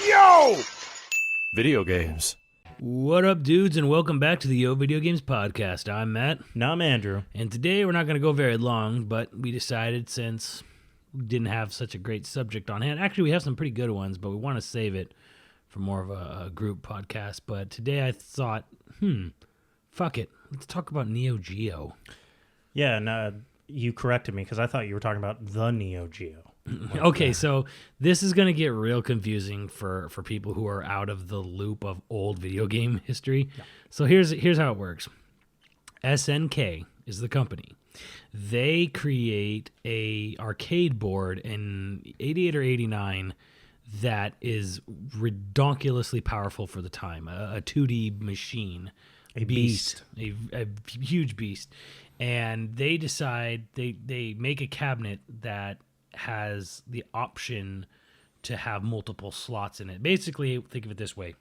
Yo! Video games. What up, dudes, and welcome back to the YoVideogames Podcast. I'm Matt. And I'm Andrew. And today we're not going to go very long, but we decided since we didn't have such a great subject on hand. Actually, we have some pretty good ones, but we want to save it for more of a group podcast. But today I thought, fuck it. Let's talk about Neo Geo. Yeah, and you corrected me because I thought you were talking about the Neo Geo. Okay, so this is going to get real confusing for people who are out of the loop of old video game history. Yeah. So here's how it works. SNK is the company. They create a arcade board in 88 or 89 that is redonkulously powerful for the time. A 2D machine. A beast. A huge beast. And they decide, they make a cabinet that has the option to have multiple slots in it. Basically, think of it this way.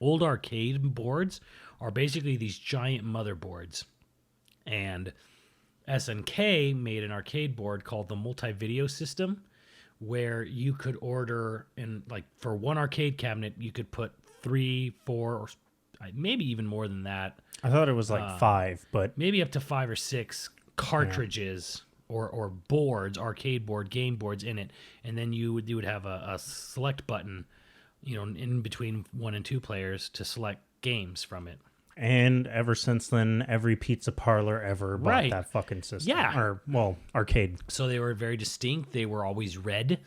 Old arcade boards are basically these giant motherboards. And SNK made an arcade board called the multi-video system, where you could order, and like for one arcade cabinet, you could put 3, 4, or maybe even more than that. I thought it was like 5, but maybe up to 5 or 6 cartridges. Yeah. Or boards, arcade board, game boards in it, and then you would have a select button, in between 1 and 2 players to select games from it. And ever since then, every pizza parlor ever bought that fucking system. Yeah. Arcade. So they were very distinct. They were always red.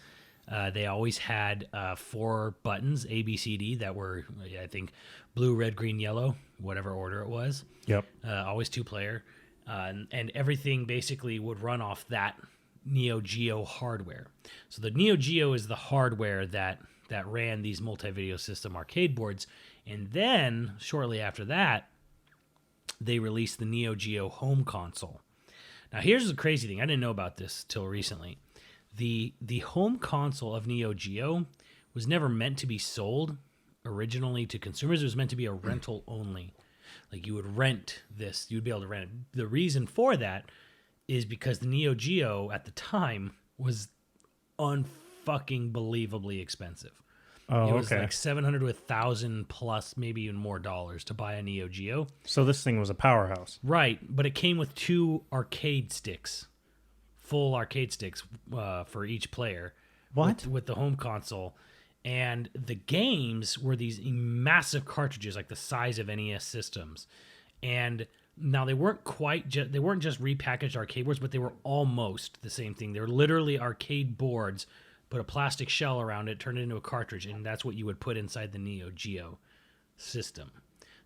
They always had 4 buttons, A, B, C, D, that were, I think, blue, red, green, yellow, whatever order it was. Yep. Always 2-player. And everything basically would run off that Neo Geo hardware. So the Neo Geo is the hardware that ran these multi-video system arcade boards. And then, shortly after that, they released the Neo Geo home console. Now, here's the crazy thing. I didn't know about this till recently. The home console of Neo Geo was never meant to be sold originally to consumers. It was meant to be a rental only. Like, you would rent this. You'd be able to rent it. The reason for that is because the Neo Geo at the time was unfucking believably expensive. Oh, it was okay. like $700 to $1,000 plus, maybe even more dollars to buy a Neo Geo. So this thing was a powerhouse. Right, but it came with 2 arcade sticks, full arcade sticks for each player. What? With the home console. And the games were these massive cartridges, like the size of NES systems. And now they weren't they weren't just repackaged arcade boards, but they were almost the same thing. They were literally arcade boards, put a plastic shell around it, turn it into a cartridge, and that's what you would put inside the Neo Geo system.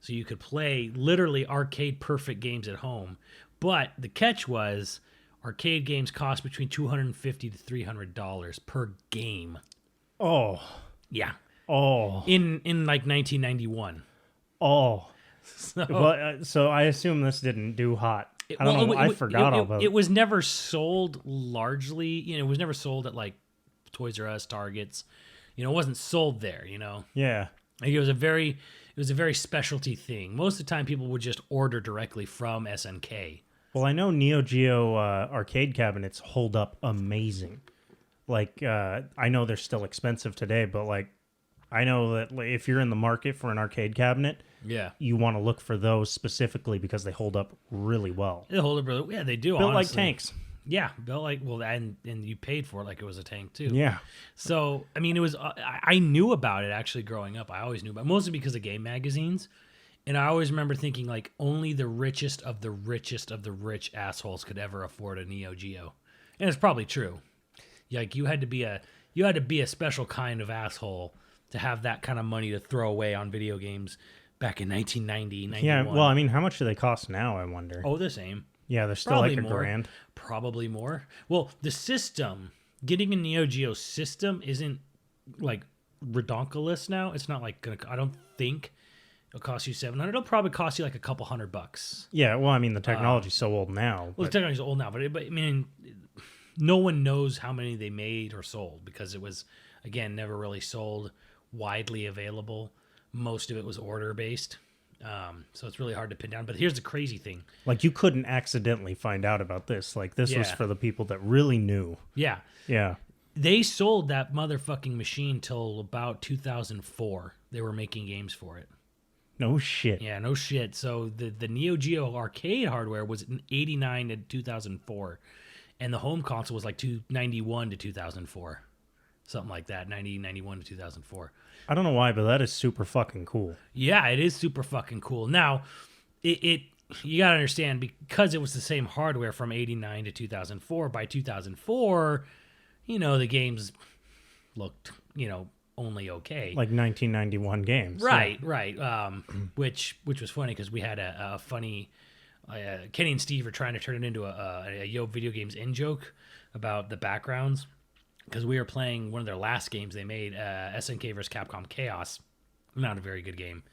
So you could play literally arcade perfect games at home. But the catch was arcade games cost between $250 to $300 per game. Oh. Yeah. Oh. In like 1991. Oh. So, so I assume this didn't do hot. I don't know. I forgot all about it. It was never sold largely. It was never sold at like Toys R Us, Targets. It wasn't sold there. Yeah. Like, it was a very specialty thing. Most of the time, people would just order directly from SNK. Well, I know Neo Geo arcade cabinets hold up amazing. Like, I know they're still expensive today, but like, I know that if you're in the market for an arcade cabinet, you want to look for those specifically because they hold up really well. They hold up really well. Yeah, they do. Built honestly. like tanks. Yeah, built like, well, and you paid for it like it was a tank too. Yeah. So, I mean, it was, I knew about it actually growing up. I always knew about it, mostly because of game magazines. And I always remember thinking like only the richest of the richest of the rich assholes could ever afford a Neo Geo. And it's probably true. Like, you had to be a special kind of asshole to have that kind of money to throw away on video games back in 1990, 91. Yeah, well, I mean, how much do they cost now, I wonder? Oh, the same. Yeah, they're still Probably like more. $1,000. Probably more. Well, the system, getting a Neo Geo system isn't like redonkulous now. It's not like I don't think it'll cost you $700. It'll probably cost you like a couple $100. Yeah, well, I mean, the technology's so old now. Well, the technology's old now, but I mean, no one knows how many they made or sold because it was, again, never really sold widely available. Most of it was order based. So it's really hard to pin down. But here's the crazy thing. Like, you couldn't accidentally find out about this. Like, this was for the people that really knew. Yeah. Yeah. They sold that motherfucking machine till about 2004. They were making games for it. No shit. Yeah, no shit. So the Neo Geo arcade hardware was in 89 to 2004, and the home console was like 91 to 2004, something like that. 91 to 2004. I don't know why, but that is super fucking cool. Yeah, it is super fucking cool. Now, it you gotta understand, because it was the same hardware from 89 to 2004. By 2004, the games looked, only okay. Like 1991 games. Right, right. Which was funny because we had a funny. Kenny and Steve are trying to turn it into a YoVideogames in joke about the backgrounds, because we were playing one of their last games they made, SNK vs. Capcom Chaos. Not a very good game,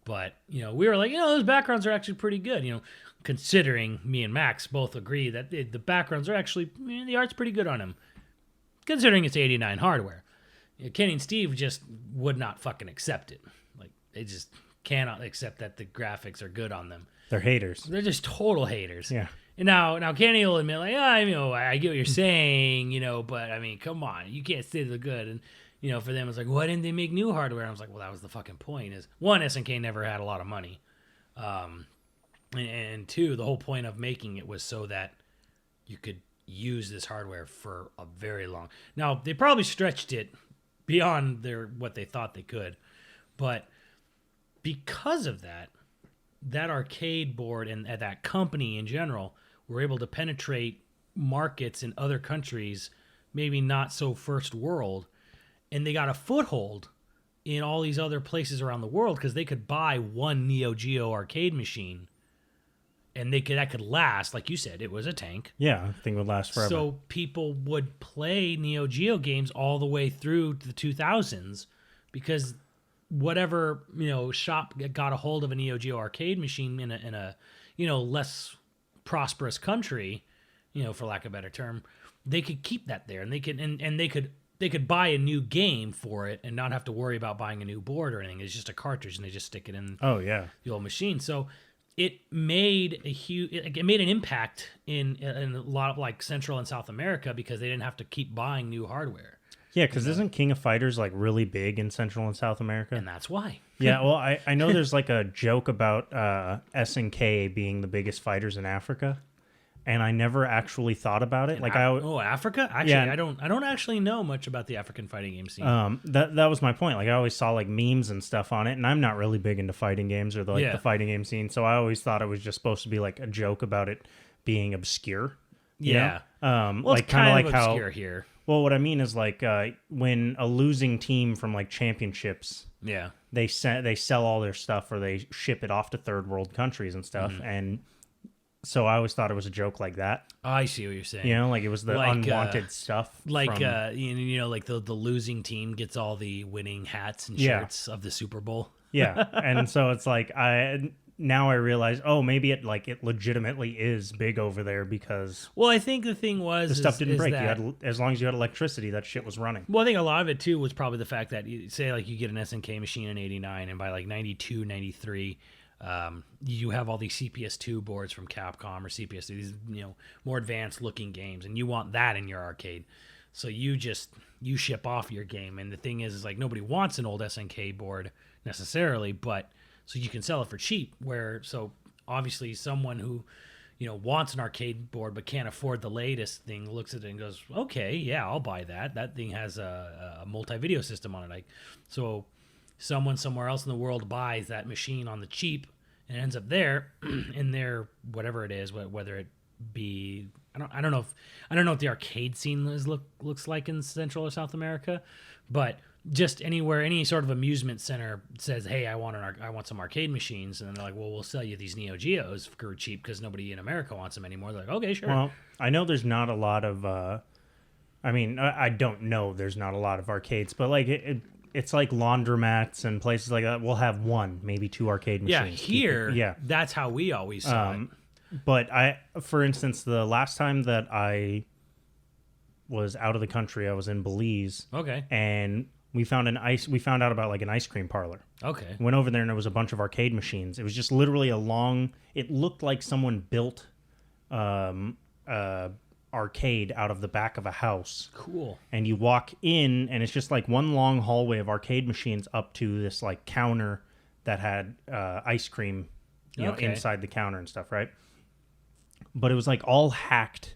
but we were like, those backgrounds are actually pretty good. Considering me and Max both agree that the backgrounds are actually, the art's pretty good on them, considering it's 89 hardware. Kenny and Steve just would not fucking accept it. Like, they just cannot accept that the graphics are good on them. They're haters. They're just total haters. Yeah. And now Kenny will admit, like, I get what you're saying, but I mean, come on, you can't say they're good. And for them, it's like, why didn't they make new hardware? And I was like, well, that was the fucking point. Is one, SNK never had a lot of money, and two, the whole point of making it was so that you could use this hardware for a very long. Now they probably stretched it beyond what they thought they could, but because of that arcade board and that company in general were able to penetrate markets in other countries, maybe not so first world, and they got a foothold in all these other places around the world because they could buy one Neo Geo arcade machine, and that could last, like you said, it was a tank. Yeah, thing would last forever. So people would play Neo Geo games all the way through the 2000s because whatever shop got a hold of a Neo Geo arcade machine in a less prosperous country, for lack of a better term, they could keep that there, and they could buy a new game for it and not have to worry about buying a new board or anything. It's just a cartridge, and they just stick it in. Oh yeah, the old machine. So it made an impact in a lot of like Central and South America because they didn't have to keep buying new hardware. Yeah, because isn't King of Fighters like really big in Central and South America? And that's why. Yeah, well, I know there's like a joke about SNK being the biggest fighters in Africa, and I never actually thought about it. Africa? Actually, yeah. I don't actually know much about the African fighting game scene. That was my point. Like, I always saw like memes and stuff on it, and I'm not really big into fighting games or the fighting game scene, so I always thought it was just supposed to be like a joke about it being obscure. Yeah. Well, it's kind of obscure here. Well, what I mean is like when a losing team from like championships, they sell all their stuff or they ship it off to third world countries and stuff, and so I always thought it was a joke like that. Oh, I see what you're saying. Like it was the unwanted stuff. Like like the losing team gets all the winning hats and shirts of the Super Bowl. Yeah, and so it's like now I realize, maybe it legitimately is big over there because. Well, I think the thing was the stuff didn't break. As long as you had electricity, that shit was running. Well, I think a lot of it too was probably the fact that you get an SNK machine in '89, and by like '92, '93, you have all these CPS2 boards from Capcom or CPS2, these more advanced looking games, and you want that in your arcade. So you ship off your game, and the thing is like nobody wants an old SNK board necessarily, but. So you can sell it for cheap. So obviously someone who, wants an arcade board but can't afford the latest thing looks at it and goes, okay, yeah, I'll buy that. That thing has a multi-video system on it. So someone somewhere else in the world buys that machine on the cheap and it ends up there in their whatever it is, whether it be I don't know what the arcade scene looks like in Central or South America, but just anywhere, any sort of amusement center says, "Hey, I want some arcade machines," and then they're like, "Well, we'll sell you these Neo Geos for cheap because nobody in America wants them anymore." They're like, "Okay, sure." Well, I know there's not a lot of. I don't know. There's not a lot of arcades, but like it's like laundromats and places like that. We'll have one, maybe two arcade machines. Yeah, that's how we always saw it. But for instance, the last time that I was out of the country, I was in Belize. Okay, and. We found out about like an ice cream parlor. Okay. Went over there and there was a bunch of arcade machines. It was just literally it looked like someone built a arcade out of the back of a house. Cool. And you walk in, and it's just like one long hallway of arcade machines up to this like counter that had ice cream, inside the counter and stuff, right? But it was like all hacked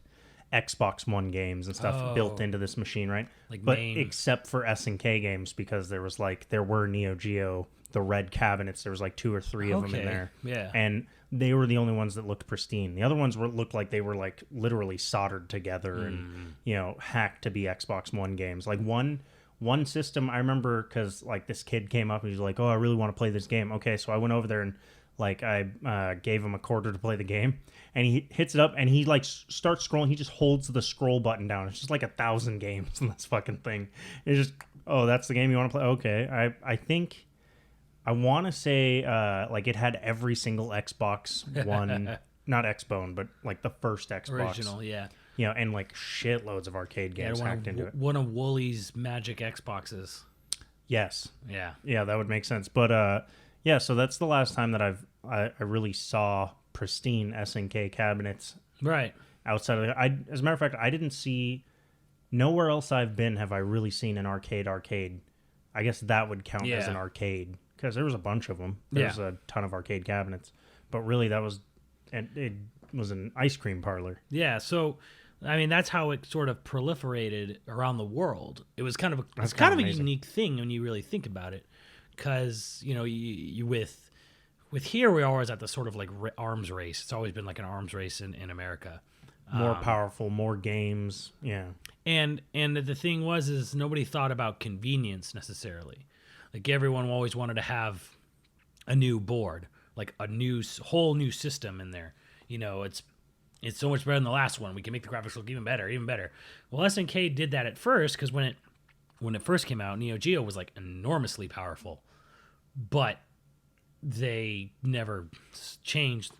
Xbox One games and stuff built into this machine, right? Except for SNK games, because there were Neo Geo, the red cabinets. There was like 2 or 3 of them in there. Yeah. And they were the only ones that looked pristine. The other ones looked like they were like literally soldered together and hacked to be Xbox One games. Like one system I remember, because like this kid came up and he was like, "Oh, I really want to play this game." Okay, so I went over there and like I gave him a quarter to play the game, and he hits it up and he like starts scrolling. He just holds the scroll button down. It's just like 1,000 games in this fucking thing. It's just, oh, that's the game you want to play? Okay, I think. I want to say like it had every single Xbox One, not Xbone, but like the first Xbox. Original, yeah. And like shitloads of arcade games hacked into it. One of Woolie's magic Xboxes. Yes. Yeah. Yeah, that would make sense. But yeah, so that's the last time that I really saw pristine SNK cabinets. Right. Outside of as a matter of fact, I didn't see nowhere else I've been have I really seen an arcade. I guess that would count as an arcade. Because there was a bunch of them. There was a ton of arcade cabinets. But really, it was an ice cream parlor. Yeah, so, I mean, that's how it sort of proliferated around the world. It was kind of a unique thing when you really think about it. Because, you with here, we're always at the sort of like arms race. It's always been like an arms race in America. More powerful, more games. Yeah. And the thing is nobody thought about convenience necessarily. Like everyone always wanted to have a new board, like a whole new system in there. It's so much better than the last one. We can make the graphics look even better. Well, SNK did that at first because when it first came out, Neo Geo was like enormously powerful, but they never changed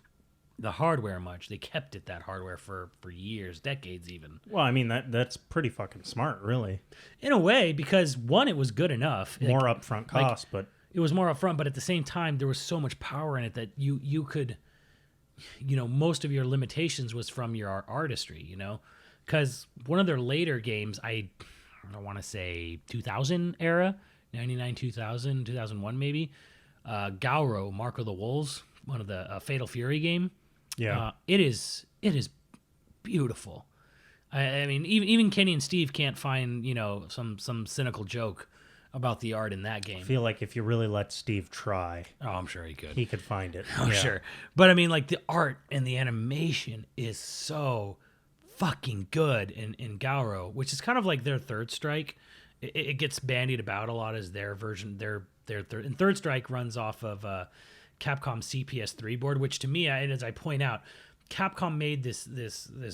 the hardware much. They kept that hardware for years, decades even. Well, I mean, that's pretty fucking smart, really. In a way, because one, it was good enough. More upfront cost, but... It was more upfront, but at the same time, there was so much power in it that you could... most of your limitations was from your artistry, Because one of their later games, I don't want to say 2000 era, 99, 2000, 2001 maybe, Gauro, Mark of the Wolves, one of the Fatal Fury game. Yeah, it is beautiful. I mean, even Kenny and Steve can't find some cynical joke about the art in that game. I feel like if you really let Steve try, I'm sure he could find it. I'm sure, but I mean, like the art and the animation is so fucking good in Gauro, which is kind of like their Third Strike. It gets bandied about a lot as their version. Their third, and Third Strike runs off of Capcom CPS3 board, which to me, as I point out, Capcom made this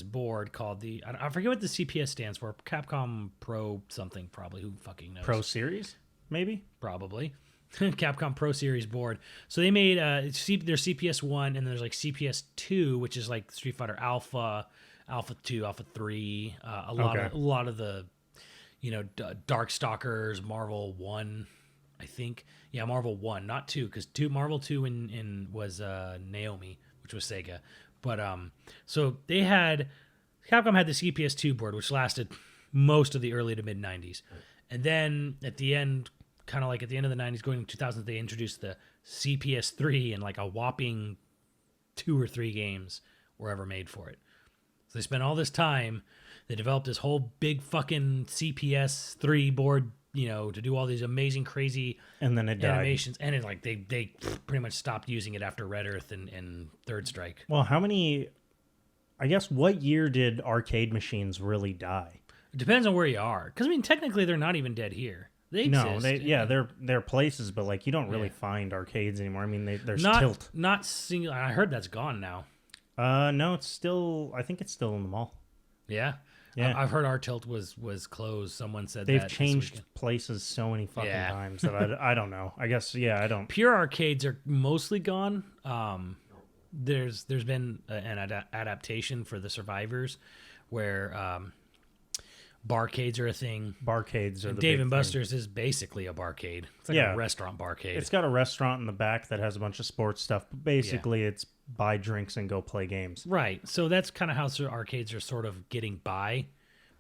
board called I forget what the CPS stands for. Capcom Pro something, probably. Who fucking knows? Pro Series, maybe? Probably. Capcom Pro Series board. So they made there's CPS 1, and there's like CPS 2, which is like Street Fighter Alpha, Alpha 2, Alpha 3, a lot of the Darkstalkers, Marvel 1, I think. Yeah, Marvel 1, not 2, because Marvel 2 in was Naomi, which was Sega. But so Capcom had the CPS 2 board, which lasted most of the early to mid 90s. And then at the end, kind of like at the end of the 90s, going into 2000s, they introduced the CPS 3, and like a whopping 2 or 3 games were ever made for it. So they spent all this time, they developed this whole big fucking CPS 3 board, to do all these amazing, crazy and then it animations. Died. And it like they pretty much stopped using it after Red Earth and Third Strike. Well, what year did arcade machines really die? It depends on where you are. Because, I mean, technically they're not even dead here. They exist. No, they're places, but like you don't really find arcades anymore. I mean, there's not, Tilt. Not single. I heard that's gone now. No, it's still. I think it's still in the mall. Yeah. Yeah. I've heard our Tilt was closed. Someone said they've changed places so many fucking times that I don't know. I guess I don't. Pure arcades are mostly gone. There's been an adaptation for the Survivors, where Barcades are a thing. Barcades are the Dave big and thing. Buster's is basically a barcade. It's like Yeah. a restaurant barcade. It's got a restaurant in the back that has a bunch of sports stuff, but basically it's buy drinks and go play games. Right. So that's kind of how arcades are sort of getting by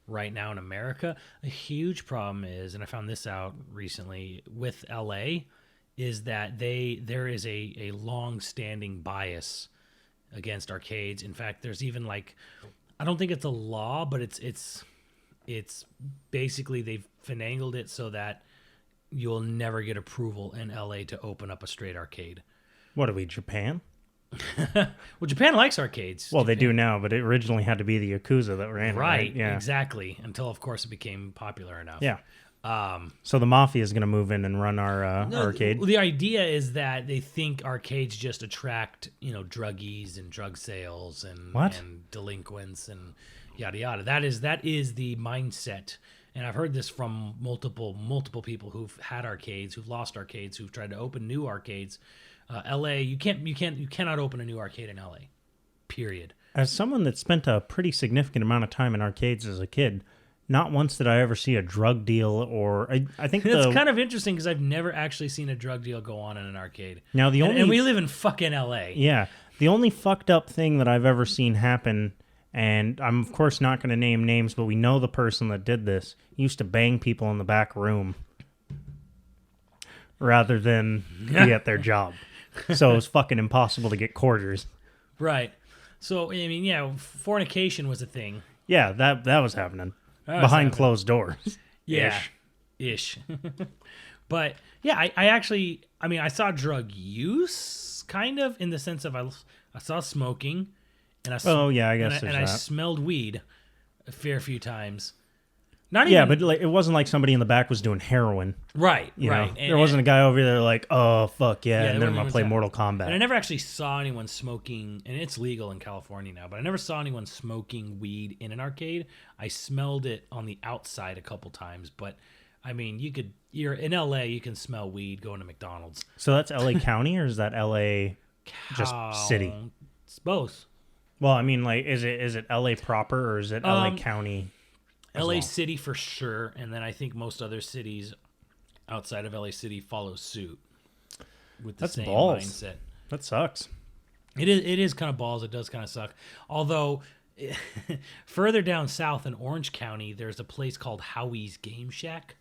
right now in America. A huge problem is, and I found this out recently with LA, is that there is a long-standing bias against arcades. In fact, there's even like, I don't think it's a law, but it's basically they've finagled it so that you'll never get approval in LA to open up a straight arcade. What are we, Japan? Well, Japan likes arcades. Well, they do now, but it originally had to be the Yakuza that ran it, Right, Yeah. exactly. Until, of course, it became popular enough. Yeah. So the mafia is going to move in and run our arcade. The idea is that they think arcades just attract, druggies and drug sales and delinquents and yada yada. That is the mindset. And I've heard this from multiple people who've had arcades, who've lost arcades, who've tried to open new arcades. LA, you cannot open a new arcade in LA. Period. As someone that spent a pretty significant amount of time in arcades as a kid, not once did I ever see a drug deal or I think It's kind of interesting because I've never actually seen a drug deal go on in an arcade. Now and we live in fucking LA. Yeah. The only fucked up thing that I've ever seen happen, and I'm of course not going to name names, but we know the person that did this, he used to bang people in the back room rather than be at their job. So it was fucking impossible to get quarters. Right. So, I mean, fornication was a thing. Yeah, that was happening. That was Behind happening. closed doors. Yeah. Ish. But, yeah, I actually, I saw drug use, kind of, in the sense of I saw smoking. And I guess and there's I that. smelled weed a fair few times. Yeah, but like, it wasn't like somebody in the back was doing heroin. Right, You right. know? There wasn't a guy over there like, oh, fuck yeah, and there then I'm wasn't going to anyone play saying- Mortal Kombat. And I never actually saw anyone smoking, and it's legal in California now, but I never saw anyone smoking weed in an arcade. I smelled it on the outside a couple times, but I mean, you're in LA, you can smell weed going to McDonald's. So that's LA County or is that LA just city? It's both. Well, I mean, like, is it LA proper or is it LA County? LA well? City for sure, and then I think most other cities outside of LA City follow suit with the That's same balls. mindset. That sucks. It is kind of balls. It does kind of suck. Although further down south in Orange County, there's a place called Howie's Game Shack,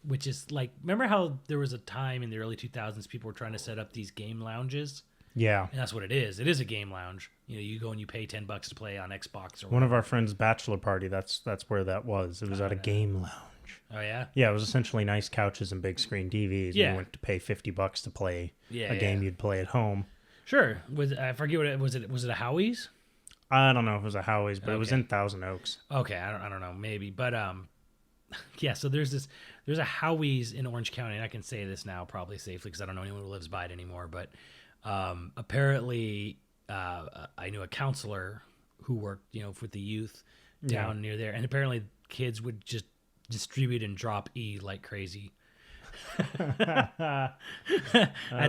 which is like, remember how there was a time in the early 2000s people were trying to set up these game lounges? Yeah. And that's what it is. It is a game lounge. You go and you pay $10 to play on Xbox or One of our friends' bachelor party, that's where that was. It was at a game lounge. Oh yeah. Yeah, it was essentially nice couches and big screen TVs. Yeah. You went to pay $50 to play Yeah, a game yeah. you'd play at home. Sure. I forget what it was. Was it a Howie's? I don't know if it was a Howie's, but it was Okay. in Thousand Oaks. Okay, I don't know, maybe, but yeah. So there's a Howie's in Orange County, and I can say this now probably safely because I don't know anyone who lives by it anymore. But apparently, I knew a counselor who worked, with the youth down near there, and apparently kids would just distribute and drop E like crazy. At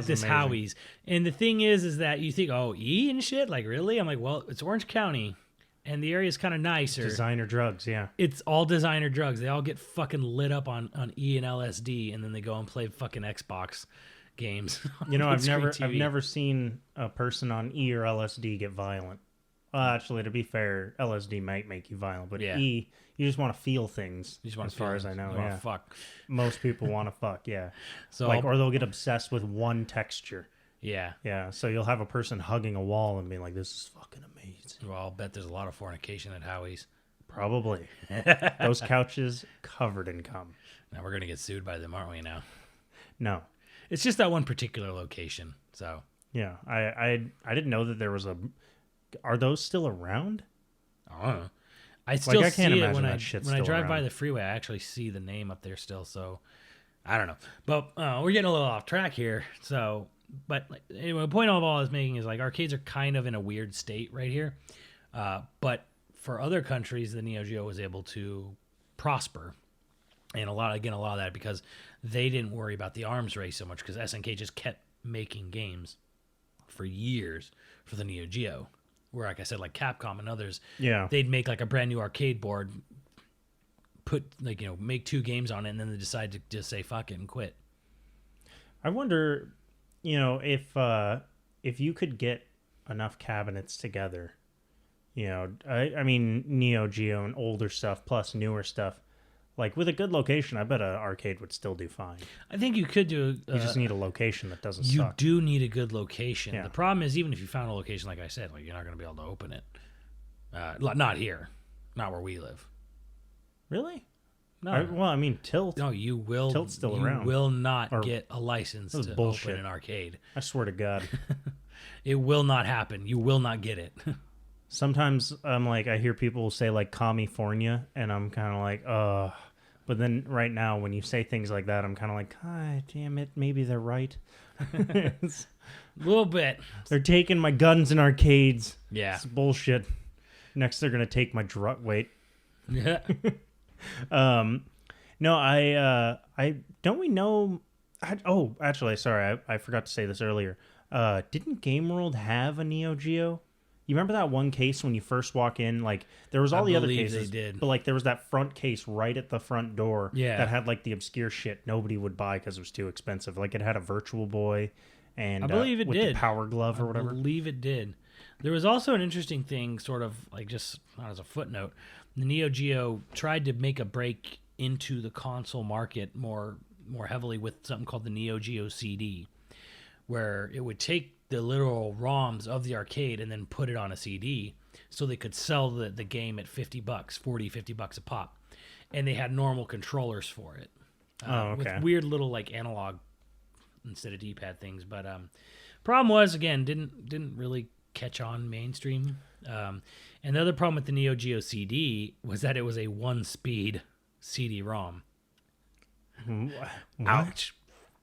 this amazing. Howie's. And the thing is that you think, oh, E and shit? Like, really? I'm like, well, it's Orange County, and the area is kind of nicer. Designer drugs, yeah. It's all designer drugs. They all get fucking lit up on E and LSD, and then they go and play fucking Xbox games. You know, on I've screen never TV. seen a person on E or LSD get violent. Well, actually, to be fair, LSD might make you violent, but Yeah. E, you just want to feel things. You just want as far as I know, yeah. Fuck. Most people want to fuck, yeah. So Like, or they'll get obsessed with one texture. yeah. Yeah, so you'll have a person hugging a wall and being like, "This is fucking amazing." Well, I'll bet there's a lot of fornication at Howie's. Probably. Those couches covered in cum. Now we're gonna get sued by them, aren't we? Now No. it's just that one particular location. So Yeah, I didn't know that there was a. Are those still around? I don't know. I still I see can't it imagine when that I shit's when I still drive by around. the freeway. I actually see the name up there still. So I don't know. But we're getting a little off track here. So, but like, anyway, the point of all I was making is like arcades are kind of in a weird state right here. But for other countries, the Neo Geo was able to prosper. And a lot of that because they didn't worry about the arms race so much because SNK just kept making games for years for the Neo Geo. Where, like I said, like Capcom and others, Yeah. they'd make like a brand new arcade board, put make 2 games on it, and then they decide to just say fuck it and quit. I wonder, if you could get enough cabinets together, I mean Neo Geo and older stuff plus newer stuff, like with a good location, I bet an arcade would still do fine. I think you could do. You just need a location that doesn't You suck. do need a good location. Yeah. The problem is, even if you found a location, like I said, like you're not going to be able to open it. Not here, not where we live. Really? No. I mean, Tilt. No, you will. Tilt's still you around. will not Or- get a license to bullshit. open an arcade. I swear to God. It will not happen. You will not get it. Sometimes I'm like, I hear people say like California, and I'm kind of like, But then right now, when you say things like that, I'm kind of like, God damn it, maybe they're right. A little bit. They're taking my guns in arcades. Yeah. It's bullshit. Next, they're gonna take my drug. Wait. Yeah. No, I don't we know. Actually, sorry, I forgot to say this earlier. Didn't Game World have a Neo Geo? You remember that one case when you first walk in? Like there was all the other believe cases, they did. but like there was that front case right at the front door Yeah. that had like the obscure shit nobody would buy because it was too expensive. Like it had a Virtual Boy, and I believe it with did. the Power Glove or I whatever. believe it did. There was also an interesting thing, sort of like just not as a footnote. The Neo Geo tried to make a break into the console market more heavily with something called the Neo Geo CD, where it would take the literal ROMs of the arcade and then put it on a CD so they could sell the game at $50, $50 a pop. And they had normal controllers for it. Okay. With weird little like analog instead of D-pad things. But problem was, again, didn't really catch on mainstream. And the other problem with the Neo Geo CD was that it was a 1-speed CD-ROM. What? Ouch.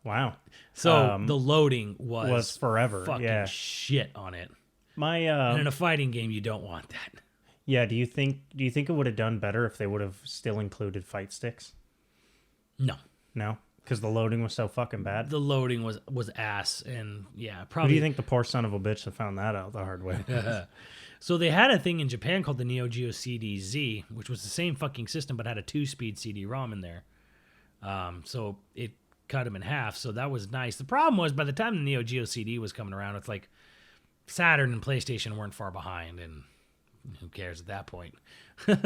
Wow. So the loading was forever. fucking Yeah. shit on it. My And in a fighting game, you don't want that. yeah. Do you think it would have done better if they would have still included fight sticks? No. No, because the loading was so fucking bad. The loading was ass, and yeah, Who probably. do you think the poor son of a bitch that found that out the hard way? So they had a thing in Japan called the Neo Geo CD-Z, which was the same fucking system but had a 2-speed CD-ROM in there. So it cut them in half, so that was nice. The problem was, by the time the Neo Geo CD was coming around, it's like Saturn and PlayStation weren't far behind, and who cares at that point?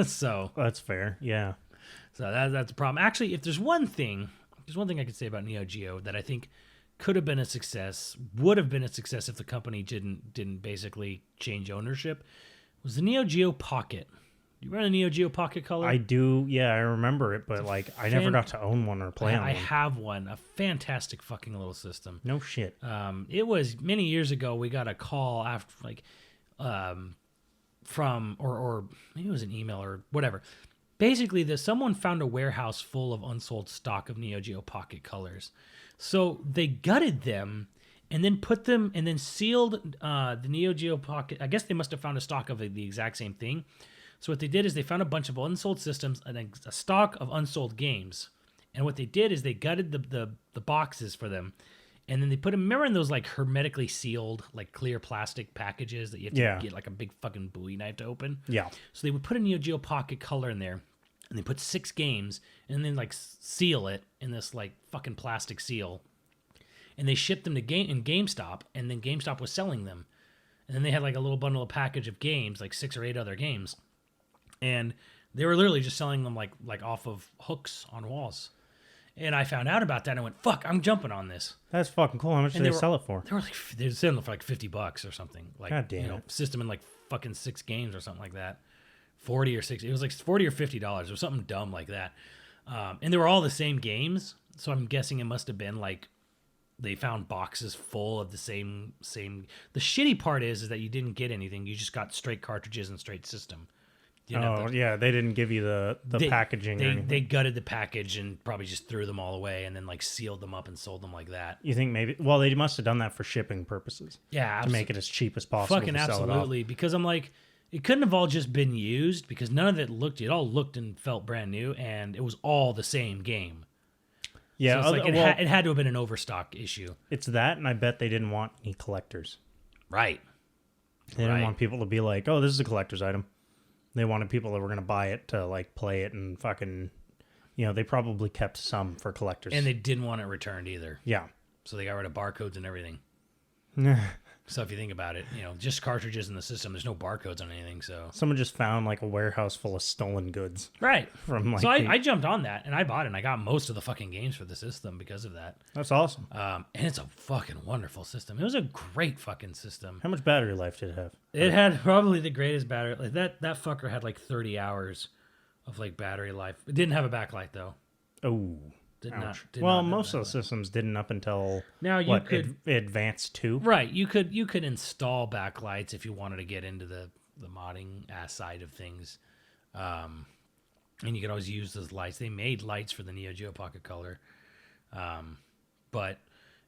So That's fair. Yeah. that's the problem. Actually, if there's one thing I could say about Neo Geo that I think could have been a success, would have been a success if the company didn't basically change ownership, was the Neo Geo Pocket. You remember the Neo Geo Pocket Color? I do. Yeah, I remember it, but like I never got to own one or play on I one. have one. A fantastic fucking little system. No shit. It was many years ago. We got a call after from or maybe it was an email or whatever. Basically, someone found a warehouse full of unsold stock of Neo Geo Pocket Colors. So they gutted them and then put them and then sealed the Neo Geo Pocket. I guess they must have found a stock of the exact same thing. So what they did is they found a bunch of unsold systems and a stock of unsold games. And what they did is they gutted the boxes for them. And then they put them, remember in those like hermetically sealed, like clear plastic packages that you have to get like a big fucking Bowie knife to open? Yeah. So they would put a Neo Geo Pocket Color in there, and they put 6 games, and then like seal it in this like fucking plastic seal. And they shipped them to GameStop, and then GameStop was selling them. And then they had like a little bundle of package of games, like 6 or 8 other games. And they were literally just selling them like off of hooks on walls. And I found out about that and I went, fuck, I'm jumping on this. That's fucking cool. How much did they sell it for? They were selling it for like $50 or something. Like, God damn it. System in like fucking 6 games or something like that. 40 or 60. It was like $40 or $50. It was something dumb like that. And they were all the same games. So I'm guessing it must have been like they found boxes full of the same. The shitty part is that you didn't get anything. You just got straight cartridges and straight system. Yeah, they didn't give you the packaging or anything. They gutted the package and probably just threw them all away and then like sealed them up and sold them like that. You think maybe? Well, they must have done that for shipping purposes. Yeah, to make it as cheap as possible. Fucking to sell absolutely. It off. Because I'm like, it couldn't have all just been used because none of it all looked and felt brand new, and it was all the same game. Yeah, so it's like it had to have been an overstock issue. It's that, and I bet they didn't want any collectors. Right. They didn't want people to be like, "Oh, this is a collector's item." They wanted people that were going to buy it to like play it and fucking you know, they probably kept some for collectors. And they didn't want it returned either. Yeah. So they got rid of barcodes and everything. So if you think about it, you know, just cartridges in the system, there's no barcodes on anything. So Someone just found like a warehouse full of stolen goods. right. From like So I jumped on that and I bought it and I got most of the fucking games for the system because of that. That's awesome. And it's a fucking wonderful system. It was a great fucking system. How much battery life did it have? It had probably the greatest battery. Like that fucker had like 30 hours of like battery life. It didn't have a backlight though. Oh. Did Ouch. not. Did Well, not have most of the backlight. systems didn't up until Now you could Advanced 2. right. You could install backlights if you wanted to get into the modding side of things, and you could always use those lights. They made lights for the Neo Geo Pocket Color, but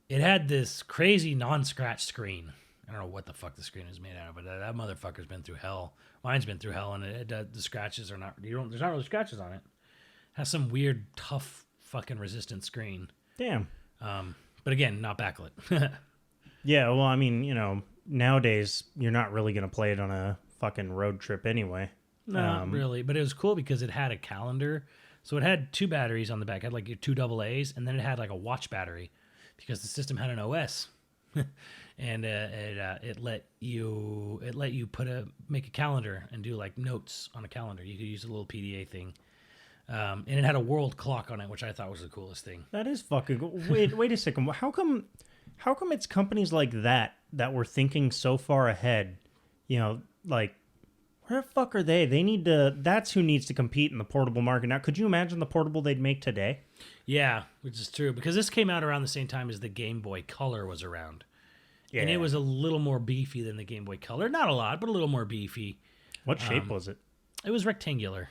it had this crazy non-scratch screen. I don't know what the fuck the screen is made out of, but that motherfucker's been through hell. Mine's been through hell, and the scratches are not. There's not really scratches on it. It has some weird tough fucking resistant screen. Damn. But again, not backlit. Yeah, well, I mean, you know, nowadays you're not really going to play it on a fucking road trip anyway. Not really, but it was cool because it had a calendar. So it had 2 batteries on the back. It had like your 2 AA's, and then it had like a watch battery because the system had an OS. And it let you make a calendar and do like notes on a calendar. You could use a little PDA thing. And it had a world clock on it, which I thought was the coolest thing. That is fucking cool. Wait a second. How come it's companies like that were thinking so far ahead? You know, like, where the fuck are they? That's who needs to compete in the portable market. Now, could you imagine the portable they'd make today? Yeah, which is true. Because this came out around the same time as the Game Boy Color was around. Yeah. And it was a little more beefy than the Game Boy Color. Not a lot, but a little more beefy. What shape was it? It was rectangular.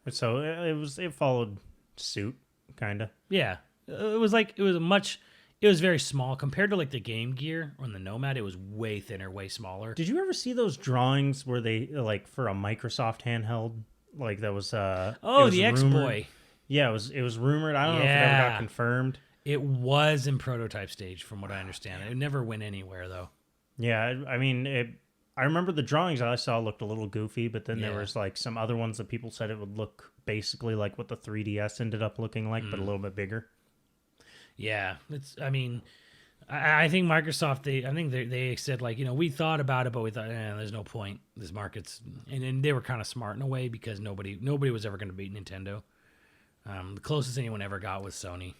So it followed suit, kind of. Yeah. It was very small. Compared to like the Game Gear or the Nomad, it was way thinner, way smaller. Did you ever see those drawings where they, like, for a Microsoft handheld, like that was the X-Boy. Yeah, it was rumored. I don't know if it ever got confirmed. It was in prototype stage, from what I understand. It never went anywhere, though. Yeah, I mean, I remember the drawings I saw looked a little goofy, but then there was like some other ones that people said it would look basically like what the 3DS ended up looking like, but a little bit bigger. Yeah, I think Microsoft. They said, like, you know, we thought about it, but we thought, there's no point. This market's and they were kind of smart in a way because nobody was ever going to beat Nintendo. The closest anyone ever got was Sony.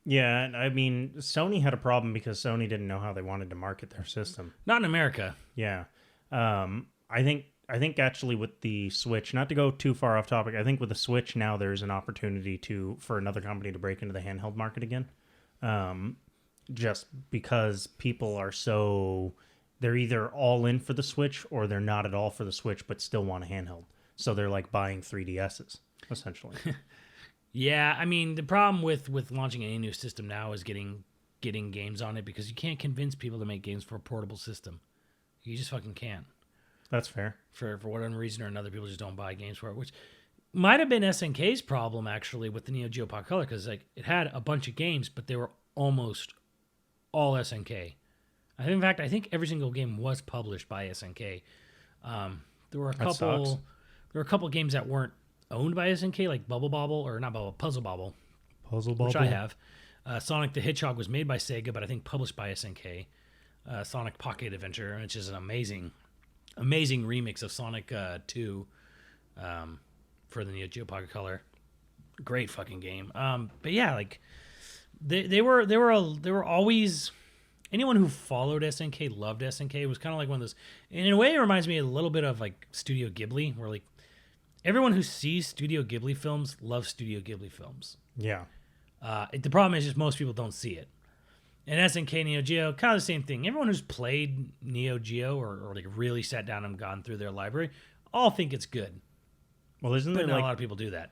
Yeah, I mean, Sony had a problem because Sony didn't know how they wanted to market their system. Not in America. Yeah. I think actually with the Switch, not to go too far off topic, I think with the Switch now there's an opportunity for another company to break into the handheld market again. Just because people are they're either all in for the Switch or they're not at all for the Switch but still want a handheld. So they're like buying 3DSs, essentially. Yeah, I mean, the problem with launching any new system now is getting games on it because you can't convince people to make games for a portable system. You just fucking can't. That's fair. For whatever reason or another, people just don't buy games for it, which might have been SNK's problem, actually, with the Neo Geo Pocket Color, because like it had a bunch of games, but they were almost all SNK. In fact, I think every single game was published by SNK. There were a couple games that weren't owned by SNK, like Puzzle Bobble, which I have. Sonic the Hedgehog was made by Sega, but I think published by SNK. Sonic Pocket Adventure, which is an amazing remix of Sonic 2 for the Neo Geo Pocket Color. Great fucking game. But yeah, like they were always, anyone who followed SNK loved SNK. It was kind of like one of those, and in a way it reminds me a little bit of like Studio Ghibli, where like everyone who sees Studio Ghibli films loves Studio Ghibli films. Yeah. The problem is just most people don't see it. And SNK Neo Geo, kind of the same thing. Everyone who's played Neo Geo or like really sat down and gone through their library all think it's good. Well, isn't there not like a lot of people do that.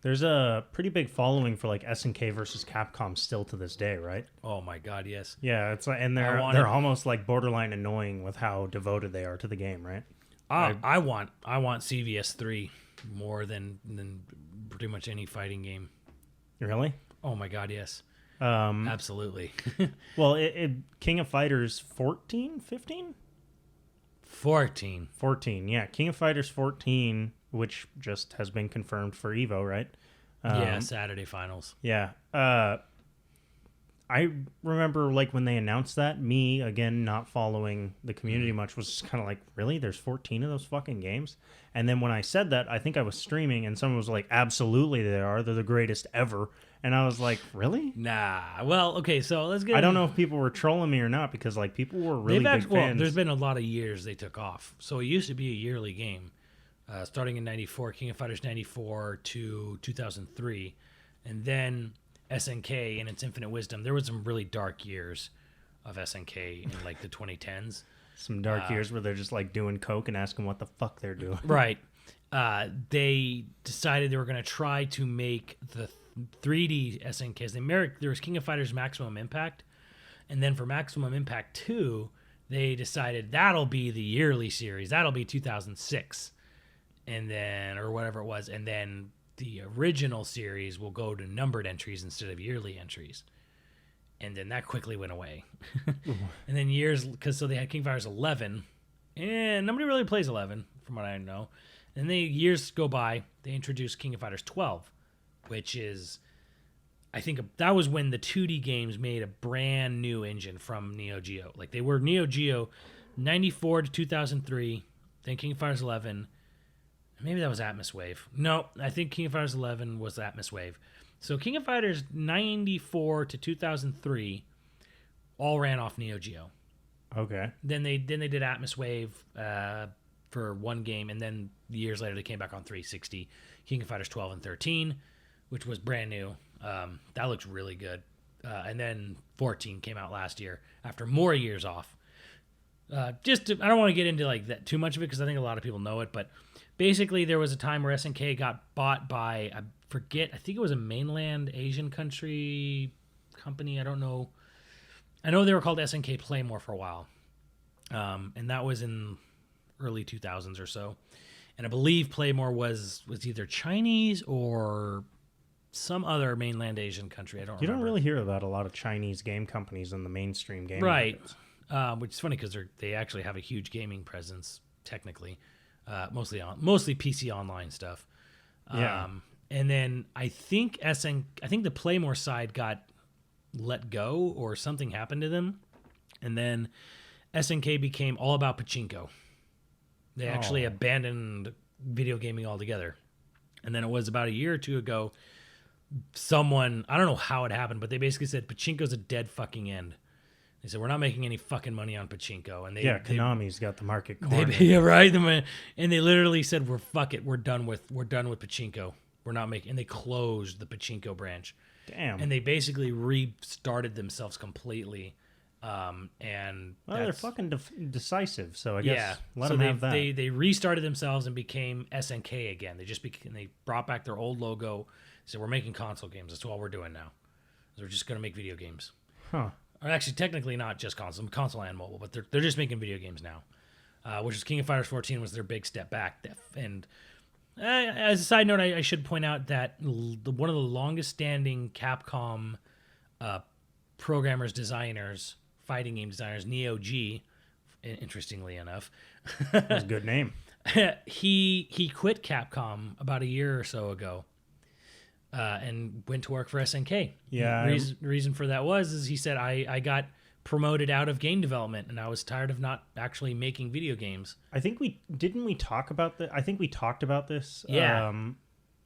there's a pretty big following for like SNK versus Capcom still to this day, right? Oh my god, yes. Yeah, it's like, and they're almost like borderline annoying with how devoted they are to the game, right? I want CVS 3 more than pretty much any fighting game. Really? Oh my god, yes. Absolutely. Well, King of Fighters 14, 15? 14. 14, yeah. King of Fighters 14, which just has been confirmed for EVO, right? Yeah, Saturday finals. Yeah. I remember like when they announced that, me again not following the community much was just kind of like, really? There's 14 of those fucking games? And then when I said that, I think I was streaming and someone was like, absolutely they are. They're the greatest ever. And I was like, really? Nah. Well, okay, so let's get I don't know if people were trolling me or not because like people were really big fans. Well, there's been a lot of years they took off. So it used to be a yearly game, starting in 94, King of Fighters 94 to 2003. And then SNK in its infinite wisdom, there was some really dark years of SNK in like the 2010s. Some dark years where they're just like doing coke and asking what the fuck they're doing. Right. They decided they were going to try to make the 3D SNKs. There was King of Fighters Maximum Impact, and then for Maximum Impact 2, they decided that'll be the yearly series. That'll be 2006, and then or whatever it was, and then the original series will go to numbered entries instead of yearly entries. And then that quickly went away. And then because they had King of Fighters 11, and nobody really plays 11, from what I know. And then years go by, they introduced King of Fighters 12, which is, I think that was when the 2D games made a brand new engine from Neo Geo. Like they were Neo Geo 94 to 2003, then King of Fighters 11. Maybe that was Atmoswave. No, I think King of Fighters 11 was Atmoswave. So King of Fighters 94 to 2003 all ran off Neo Geo. Okay. Then they did Atmoswave for one game, and then years later they came back on 360. King of Fighters 12 and 13, which was brand new. That looks really good. And then 14 came out last year after more years off. I don't want to get into like that too much of it because I think a lot of people know it, but basically there was a time where SNK got bought by, I think it was a mainland Asian company. I don't know. I know they were called SNK Playmore for a while. And that was in early 2000s or so. And I believe Playmore was either Chinese or some other mainland Asian country. I don't remember. You don't really hear about a lot of Chinese game companies in the mainstream game. Right. Which is funny because they actually have a huge gaming presence, technically. Mostly PC online stuff. Yeah. And then I think the Playmore side got let go or something happened to them. And then SNK became all about pachinko. They actually abandoned video gaming altogether. And then it was about a year or two ago, I don't know how it happened, but they basically said pachinko's a dead fucking end. They said, we're not making any fucking money on pachinko. And Konami's got the market cornered. Yeah, right. And they literally said, we're done with pachinko. We're not making, and they closed the pachinko branch. Damn. And they basically restarted themselves completely. And they're fucking decisive, so I guess let them have that. They restarted themselves and became SNK again. They brought back their old logo. Said, we're making console games. That's all we're doing now. We're just going to make video games. Huh. Or actually, technically not just console and mobile, but they're just making video games now. Which is King of Fighters 14 was their big step back. And as a side note, I should point out that one of the longest standing Capcom designers, fighting game designers, Neo G, interestingly enough. That's a good name. He quit Capcom about a year or so ago. And went to work for SNK. Yeah. The reason for that is he said, I got promoted out of game development and I was tired of not actually making video games. I think we talk about that. I think we talked about this. Yeah. I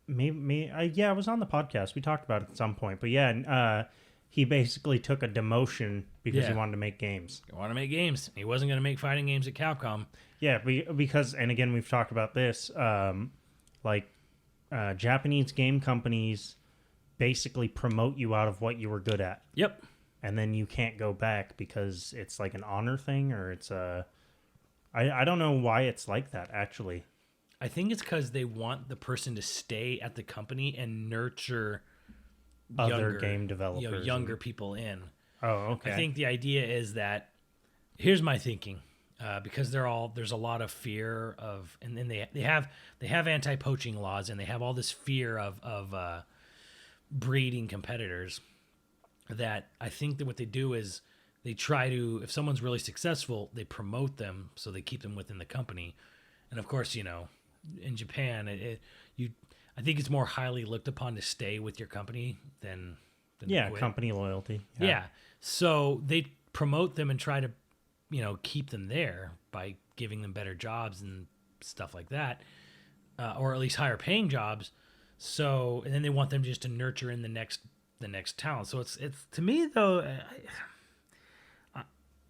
was on the podcast. We talked about it at some point. But yeah, he basically took a demotion because he wanted to make games. He wanted to make games. He wasn't going to make fighting games at Capcom. Yeah, because, and again, we've talked about this, Japanese game companies basically promote you out of what you were good at. Yep. And then you can't go back because it's like an honor thing, or it's I don't know why it's like that, actually. I think it's because they want the person to stay at the company and nurture other game developers, younger people in. Oh, okay. I think the idea is that, here's my thinking. Because there's a lot of fear of, and then they have anti-poaching laws, and they have all this fear of breeding competitors. That I think that what they do is they try to, if someone's really successful, they promote them so they keep them within the company. And of course, in Japan, I I think it's more highly looked upon to stay with your company than Yeah, quit. company loyalty. Yeah. So they promote them and try to, keep them there by giving them better jobs and stuff like that, or at least higher paying jobs. So, and then they want them just to nurture in the next talent. So it's to me though,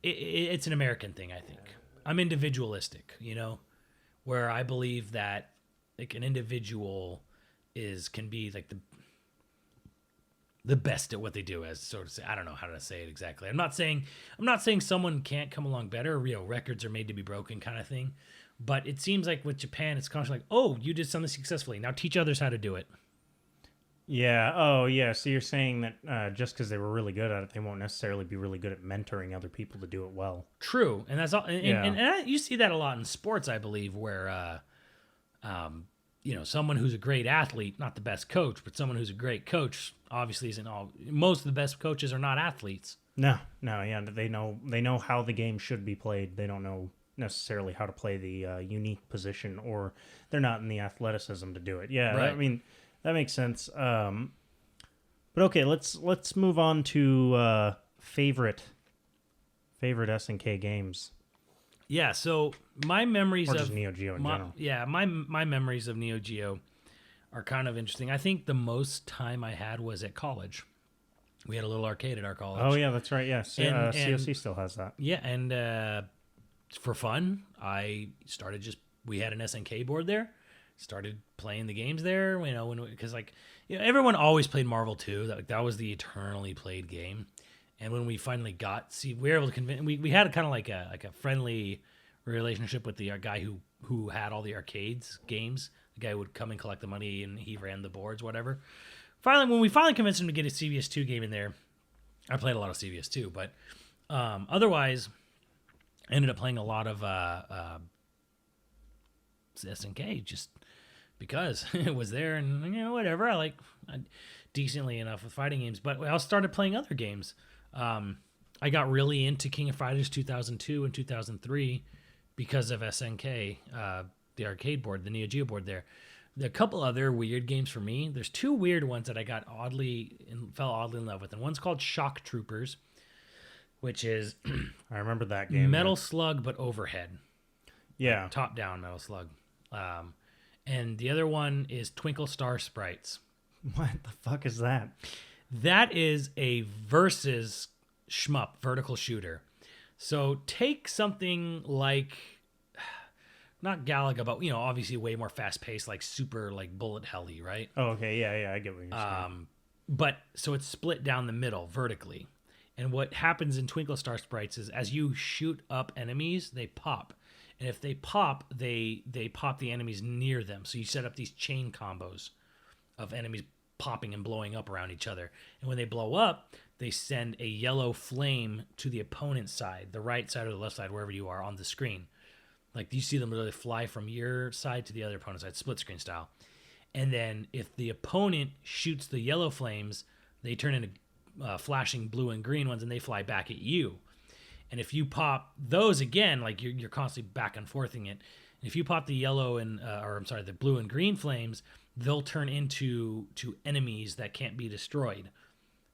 it's an American thing. I think I'm individualistic, where I believe that like an individual can be like the best at what they do, as sort of say. I don't know how to say it exactly. I'm not saying someone can't come along better. Records are made to be broken kind of thing. But it seems like with Japan, it's constantly like, oh, you did something successfully. Now teach others how to do it. Yeah. Oh, yeah. So you're saying that just because they were really good at it, they won't necessarily be really good at mentoring other people to do it well. True, and that's all. And you see that a lot in sports, I believe, where someone who's a great athlete, not the best coach, but someone who's a great coach, obviously isn't all. Most of the best coaches are not athletes. No, yeah, they know how the game should be played. They don't know necessarily how to play the unique position, or they're not in the athleticism to do it. Yeah, right. I mean that makes sense. But okay, let's move on to favorite SNK games. Yeah, so my memories or of just Neo Geo in general. Yeah, my memories of Neo Geo are kind of interesting. I think the most time I had was at college. We had a little arcade at our college. Oh yeah, that's right. Yes, And COC still has that. Yeah, and for fun, we had an SNK board there. Started playing the games there. Because everyone always played Marvel 2. That was the eternally played game. And when we finally we were able to convince. We had kind of like a friendly relationship with the guy who had all the arcades games. The guy would come and collect the money, and he ran the boards, whatever. When we finally convinced him to get a CVS2 game in there, I played a lot of CVS2, but otherwise, I ended up playing a lot of SNK just because it was there, and whatever. I decently enough with fighting games, but I started playing other games. I got really into King of Fighters 2002 and 2003 because of SNK, the arcade board, the Neo Geo board there. There are a couple other weird games for me. There's two weird ones that I fell oddly in love with, and one's called Shock Troopers, which is I remember that game. Metal Slug, but overhead. Yeah. Top-down Metal Slug. And the other one is Twinkle Star Sprites. What the fuck is that? That is a versus shmup, vertical shooter. So take something like, not Galaga, but obviously way more fast paced, like super like bullet helly, right? Oh, okay, yeah, I get what you're saying. But so it's split down the middle vertically, and what happens in Twinkle Star Sprites is as you shoot up enemies, they pop, and if they pop, they pop the enemies near them. So you set up these chain combos of enemies popping and blowing up around each other, and when they blow up, they send a yellow flame to the opponent's side, the right side or the left side, wherever you are on the screen. Like you see them literally fly from your side to the other opponent's side, split screen style. And then if the opponent shoots the yellow flames, they turn into flashing blue and green ones, and they fly back at you. And if you pop those again, like you're constantly back and forthing it. And if you pop the yellow the blue and green flames, they'll turn into enemies that can't be destroyed.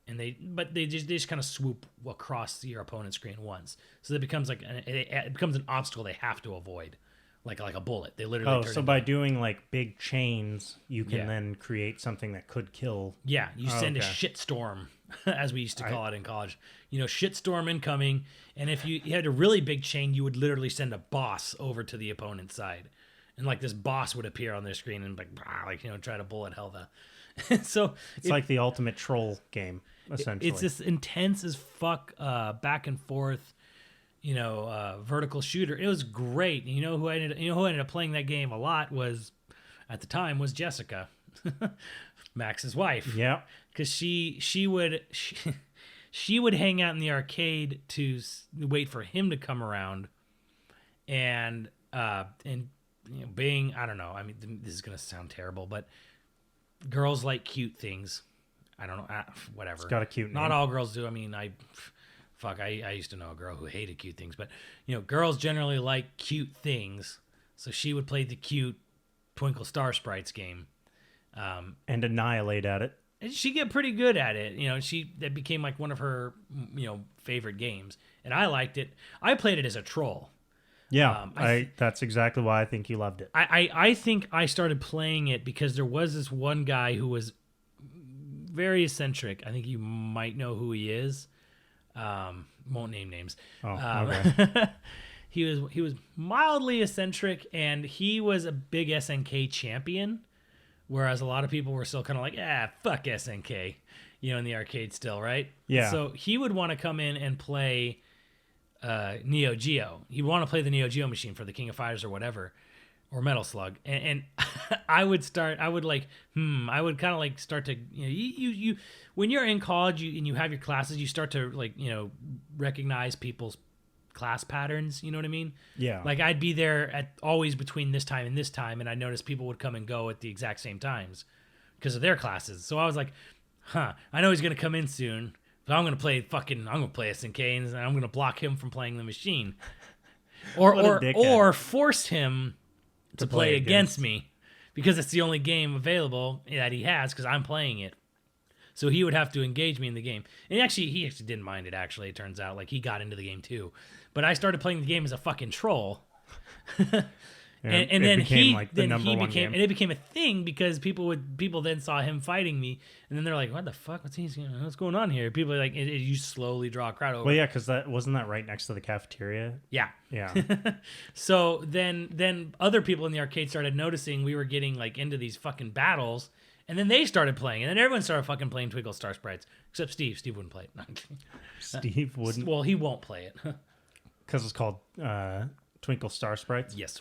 And they just kind of swoop across your opponent's screen once, so it becomes it becomes an obstacle they have to avoid, like a bullet. They literally. So by doing like big chains, you can then create something that could kill. Yeah, you send a shitstorm, as we used to call it in college. Shitstorm incoming, and if you had a really big chain, you would literally send a boss over to the opponent's side, and like this boss would appear on their screen and try to bullet hell the. So it's like the ultimate troll game. Essentially, it's this intense as fuck back and forth, vertical shooter. It was great. Who ended up playing that game a lot was, at the time, was Jessica, Max's wife. Yeah, because she would hang out in the arcade to wait for him to come around, and being, I don't know. I mean, this is gonna sound terrible, but girls like cute things. I don't know, whatever. It's got a cute name. Not all girls do. I mean, I used to know a girl who hated cute things, but girls generally like cute things. So she would play the cute Twinkle Star Sprites game, And annihilate at it. And she get pretty good at it. You know, that became like one of her, favorite games. And I liked it. I played it as a troll. Yeah, that's exactly why I think you loved it. I think I started playing it because there was this one guy who was very eccentric. I think you might know who he is. Won't name names. Oh, okay. He was mildly eccentric, and he was a big SNK champion. Whereas a lot of people were still kind of like, fuck SNK, in the arcade still, right? Yeah. So he would want to come in and play Neo Geo. He'd want to play the Neo Geo machine for the King of Fighters or whatever, or Metal Slug. And I would kind of like start to, you when you're in college and you have your classes, you start to like, recognize people's class patterns, you know what I mean? Yeah. Like I'd be there at always between this time, and I noticed people would come and go at the exact same times because of their classes. So I was like, I know he's gonna come in soon, but I'm gonna play SNK, and I'm gonna block him from playing the machine, or force him to play against me because it's the only game available that he has because I'm playing it. So he would have to engage me in the game. And he actually didn't mind it, actually. It turns out, like, he got into the game, too. But I started playing the game as a fucking troll. and then it became a thing because people then saw him fighting me. And then they're like, what the fuck? What's going on here? People are like, you slowly draw a crowd over. Well, yeah, because wasn't that right next to the cafeteria? Yeah. Yeah. So then other people in the arcade started noticing we were getting, like, into these fucking battles. And then they started playing, and then everyone started fucking playing Twinkle Star Sprites, except Steve. Steve wouldn't play it. Steve wouldn't? Well, he won't play it. Because it's called Twinkle Star Sprites? Yes.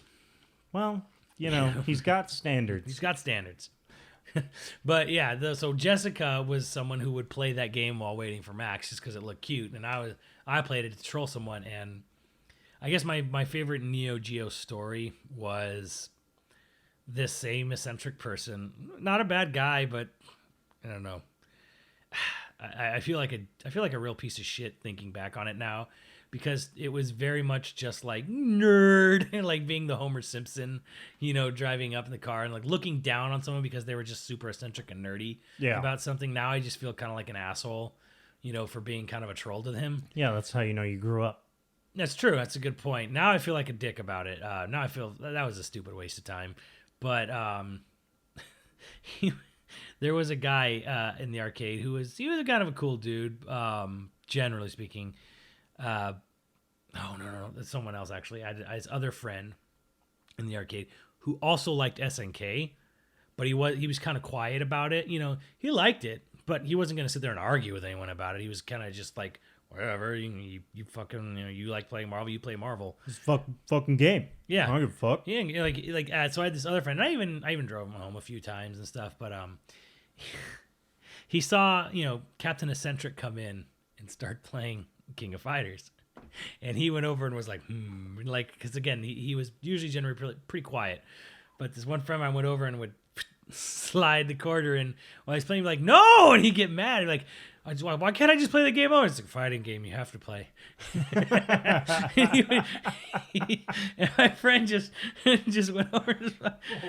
Well, he's got standards. He's got standards. But yeah, so Jessica was someone who would play that game while waiting for Max just because it looked cute, and I played it to troll someone, and I guess my favorite Neo Geo story was this same eccentric person, not a bad guy, but I don't know. I feel like a real piece of shit thinking back on it now, because it was very much just like nerd and like being the Homer Simpson, driving up in the car and like looking down on someone because they were just super eccentric and nerdy about something. Now I just feel kind of like an asshole, for being kind of a troll to him. Yeah, that's how you grew up. That's true. That's a good point. Now I feel like a dick about it. Now I feel that was a stupid waste of time. But there was a guy in the arcade he was a kind of a cool dude, generally speaking. No, that's someone else actually. I had his other friend in the arcade who also liked SNK, but he was kind of quiet about it. He liked it, but he wasn't going to sit there and argue with anyone about it. He was kind of just like, whatever, you fucking, you like playing Marvel, you play Marvel. It's fucking game. Yeah. I don't give a fuck. Yeah, so I had this other friend, and I even drove him home a few times and stuff, but he saw, Captain Eccentric come in and start playing King of Fighters. And he went over and was like, because again, he was usually generally pretty quiet. But this one friend of mine went over and would slide the quarter in while he's playing, like, no! And he'd get mad. He'd be like, why can't I just play the game over? It's a fighting game. You have to play. And my friend just went over.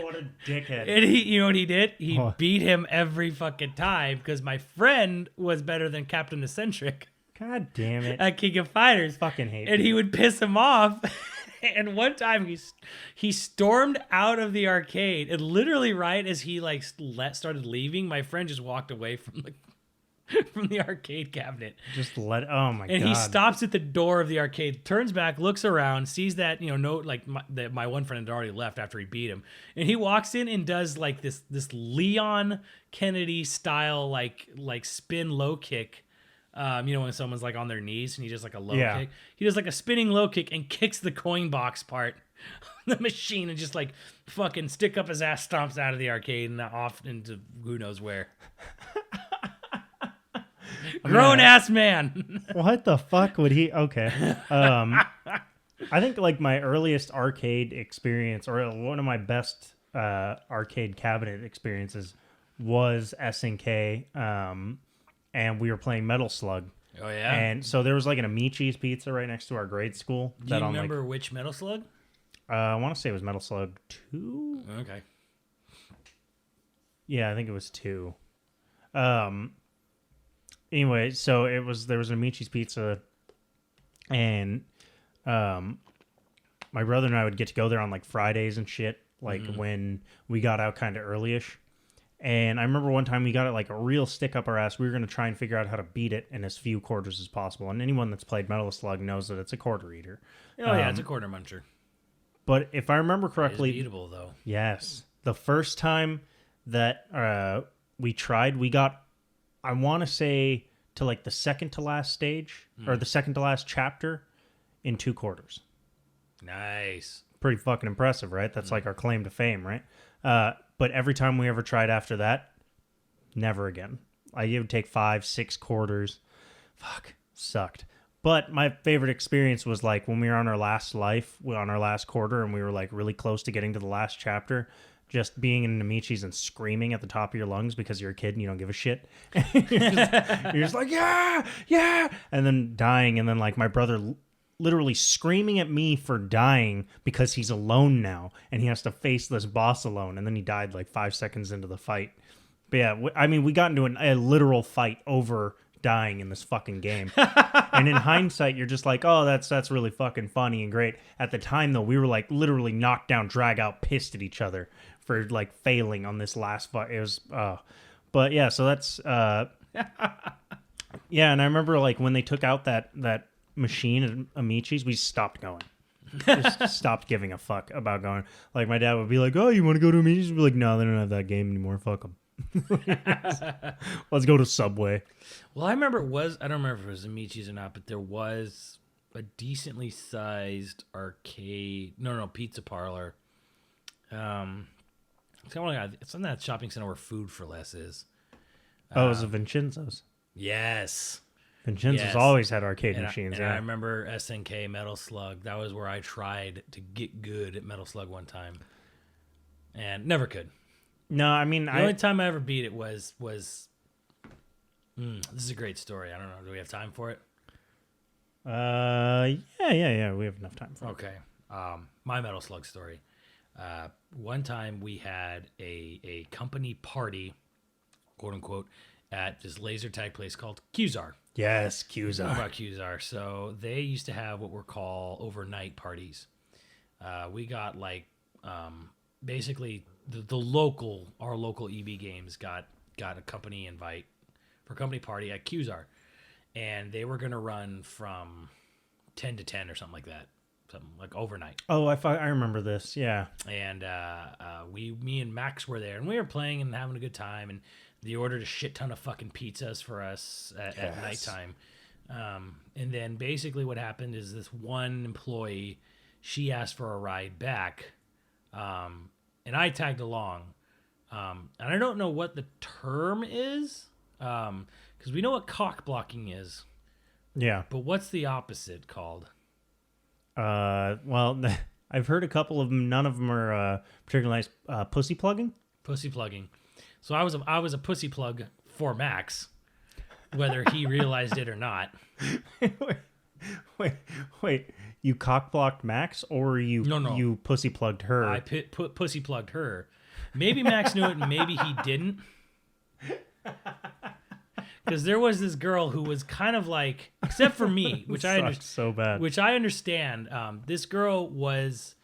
What a dickhead. And you know what he did? He beat him every fucking time because my friend was better than Captain Eccentric. God damn it. At King of Fighters. Fucking hate And he would piss him off. And one time he stormed out of the arcade, and literally right as he started leaving, my friend just walked away from the arcade cabinet. Oh my god. And he stops at the door of the arcade, turns back, looks around, sees that, that my one friend had already left after he beat him. And he walks in and does like this Leon Kennedy style like spin low kick. When someone's like on their knees and he does like a low kick. He does like a spinning low kick and kicks the coin box part of the machine and just like fucking stick up his ass, stomps out of the arcade and off into who knows where. Grown ass man. What the fuck would he? Okay. I think like my earliest arcade experience, or one of my best arcade cabinet experiences, was SNK. And we were playing Metal Slug. Oh, yeah? And so there was like an Amici's pizza right next to our grade school. Do you remember which Metal Slug? I want to say it was Metal Slug 2. Okay. Yeah, I think it was 2. Anyway, so there was an Amici's Pizza, and my brother and I would get to go there on like Fridays and shit, like when we got out kind of early-ish. And I remember one time we got it like a real stick up our ass. We were going to try and figure out how to beat it in as few quarters as possible. And anyone that's played Metal Slug knows that it's a quarter eater. Oh, yeah, it's a quarter muncher. But if I remember correctly... It's beatable, though. Yes. The first time that we tried, we got, I want to say, to like the second to last stage, or the second to last chapter in 2 quarters. Nice. Pretty fucking impressive, right? That's like our claim to fame, right? But every time we ever tried after that, never again. It would take 5, 6 quarters. Fuck, sucked. But my favorite experience was like when we were on our last on our last quarter, and we were like really close to getting to the last chapter, just being in Amici's and screaming at the top of your lungs because you're a kid and you don't give a shit. you're just like, yeah, yeah. And then dying, and then like my brother literally screaming at me for dying because he's alone now and he has to face this boss alone, and then he died like 5 seconds into the fight. But yeah, I mean, we got into a literal fight over dying in this fucking game. And in hindsight, you're just like, oh, that's really fucking funny and great. At the time, though, we were like literally knocked down, drag out, pissed at each other for like failing on this last fight. It was, but yeah, so that's, yeah. And I remember like when they took out that machine at Amici's, we stopped going. Just stopped giving a fuck about going. Like my dad would be like, "Oh, you want to go to Amici's?" We'd be like, "No, they don't have that game anymore. Fuck them. Let's go to Subway." Well, I remember I don't remember if it was Amici's or not, but there was a decently sized arcade. No, pizza parlor. It's kind of like it's in that shopping center where Food for Less is. Oh, it was a Vincenzo's. Yes. Vincenzo's always had arcade machines. I remember SNK Metal Slug. That was where I tried to get good at Metal Slug one time, and never could. No, I mean, the only time I ever beat it was. This is a great story. I don't know. Do we have time for it? Yeah. We have enough time for it. Okay. My Metal Slug story. One time we had a company party, quote unquote, at this laser tag place called Qzar. Yes, Qzar. About Qzar. So they used to have what were called overnight parties. We got like basically our local EB Games got a company invite for a company party at Qzar, and they were gonna run from 10 to 10 or something like that, something like overnight. Oh, I remember this. Yeah. And me and Max were there, and we were playing and having a good time, and they ordered a shit ton of fucking pizzas for us at nighttime. And then basically what happened is this one employee, she asked for a ride back, and I tagged along. And I don't know what the term is, because we know what cock blocking is. Yeah. But what's the opposite called? Well, I've heard a couple of them. None of them are particularly nice. Pussy plugging? Pussy plugging. So I was a pussy plug for Max, whether he realized it or not. Wait. You cock blocked Max, or you pussy plugged her? I pussy plugged her. Maybe Max knew it, and maybe he didn't. Because there was this girl who was kind of like, except for me, which I understand so bad. Which I understand. This girl was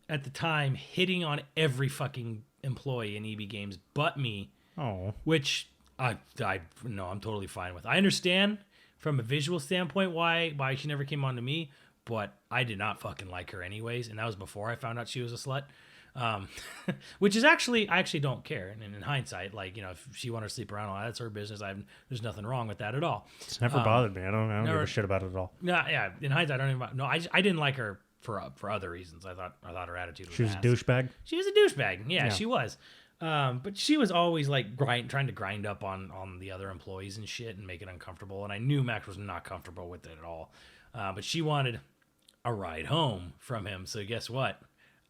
at the time hitting on every fucking employee in EB Games but me. Oh, which I'm totally fine with. I understand from a visual standpoint why she never came on to me, but I did not fucking like her anyways, and that was before I found out she was a slut. Which is I actually don't care. And in hindsight, like, you know, if she wanted to sleep around, that's her business. There's nothing wrong with that at all. It's never bothered me. I don't give a shit about it at all. No, yeah. In hindsight, I didn't like her for other reasons. I thought her attitude was she was a douchebag. She was a douchebag. Yeah, she was. But she was always like trying to grind up on the other employees and shit and make it uncomfortable. And I knew Max was not comfortable with it at all. But she wanted a ride home from him. So guess what?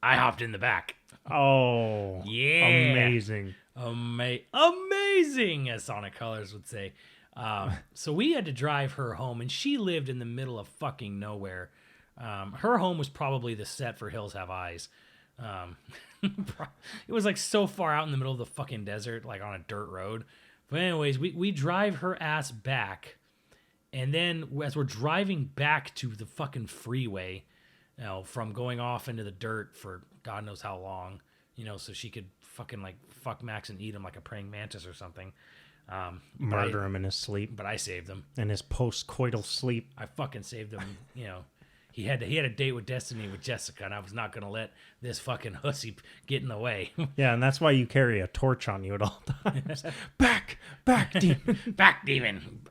I hopped in the back. Oh, yeah. Amazing. Amazing, as Sonic Colors would say. So we had to drive her home, and she lived in the middle of fucking nowhere. Her home was probably the set for Hills Have Eyes. It was like so far out in the middle of the fucking desert, like on a dirt road. But anyways, we drive her ass back. And then as we're driving back to the fucking freeway, from going off into the dirt for God knows how long, so she could fucking like fuck Max and eat him like a praying mantis or something. Murder him in his sleep. But I saved him. In his post-coital sleep. I fucking saved him, He had a date with Destiny with Jessica, and I was not going to let this fucking hussy get in the way. Yeah, and that's why you carry a torch on you at all times. Back, demon. Back, demon.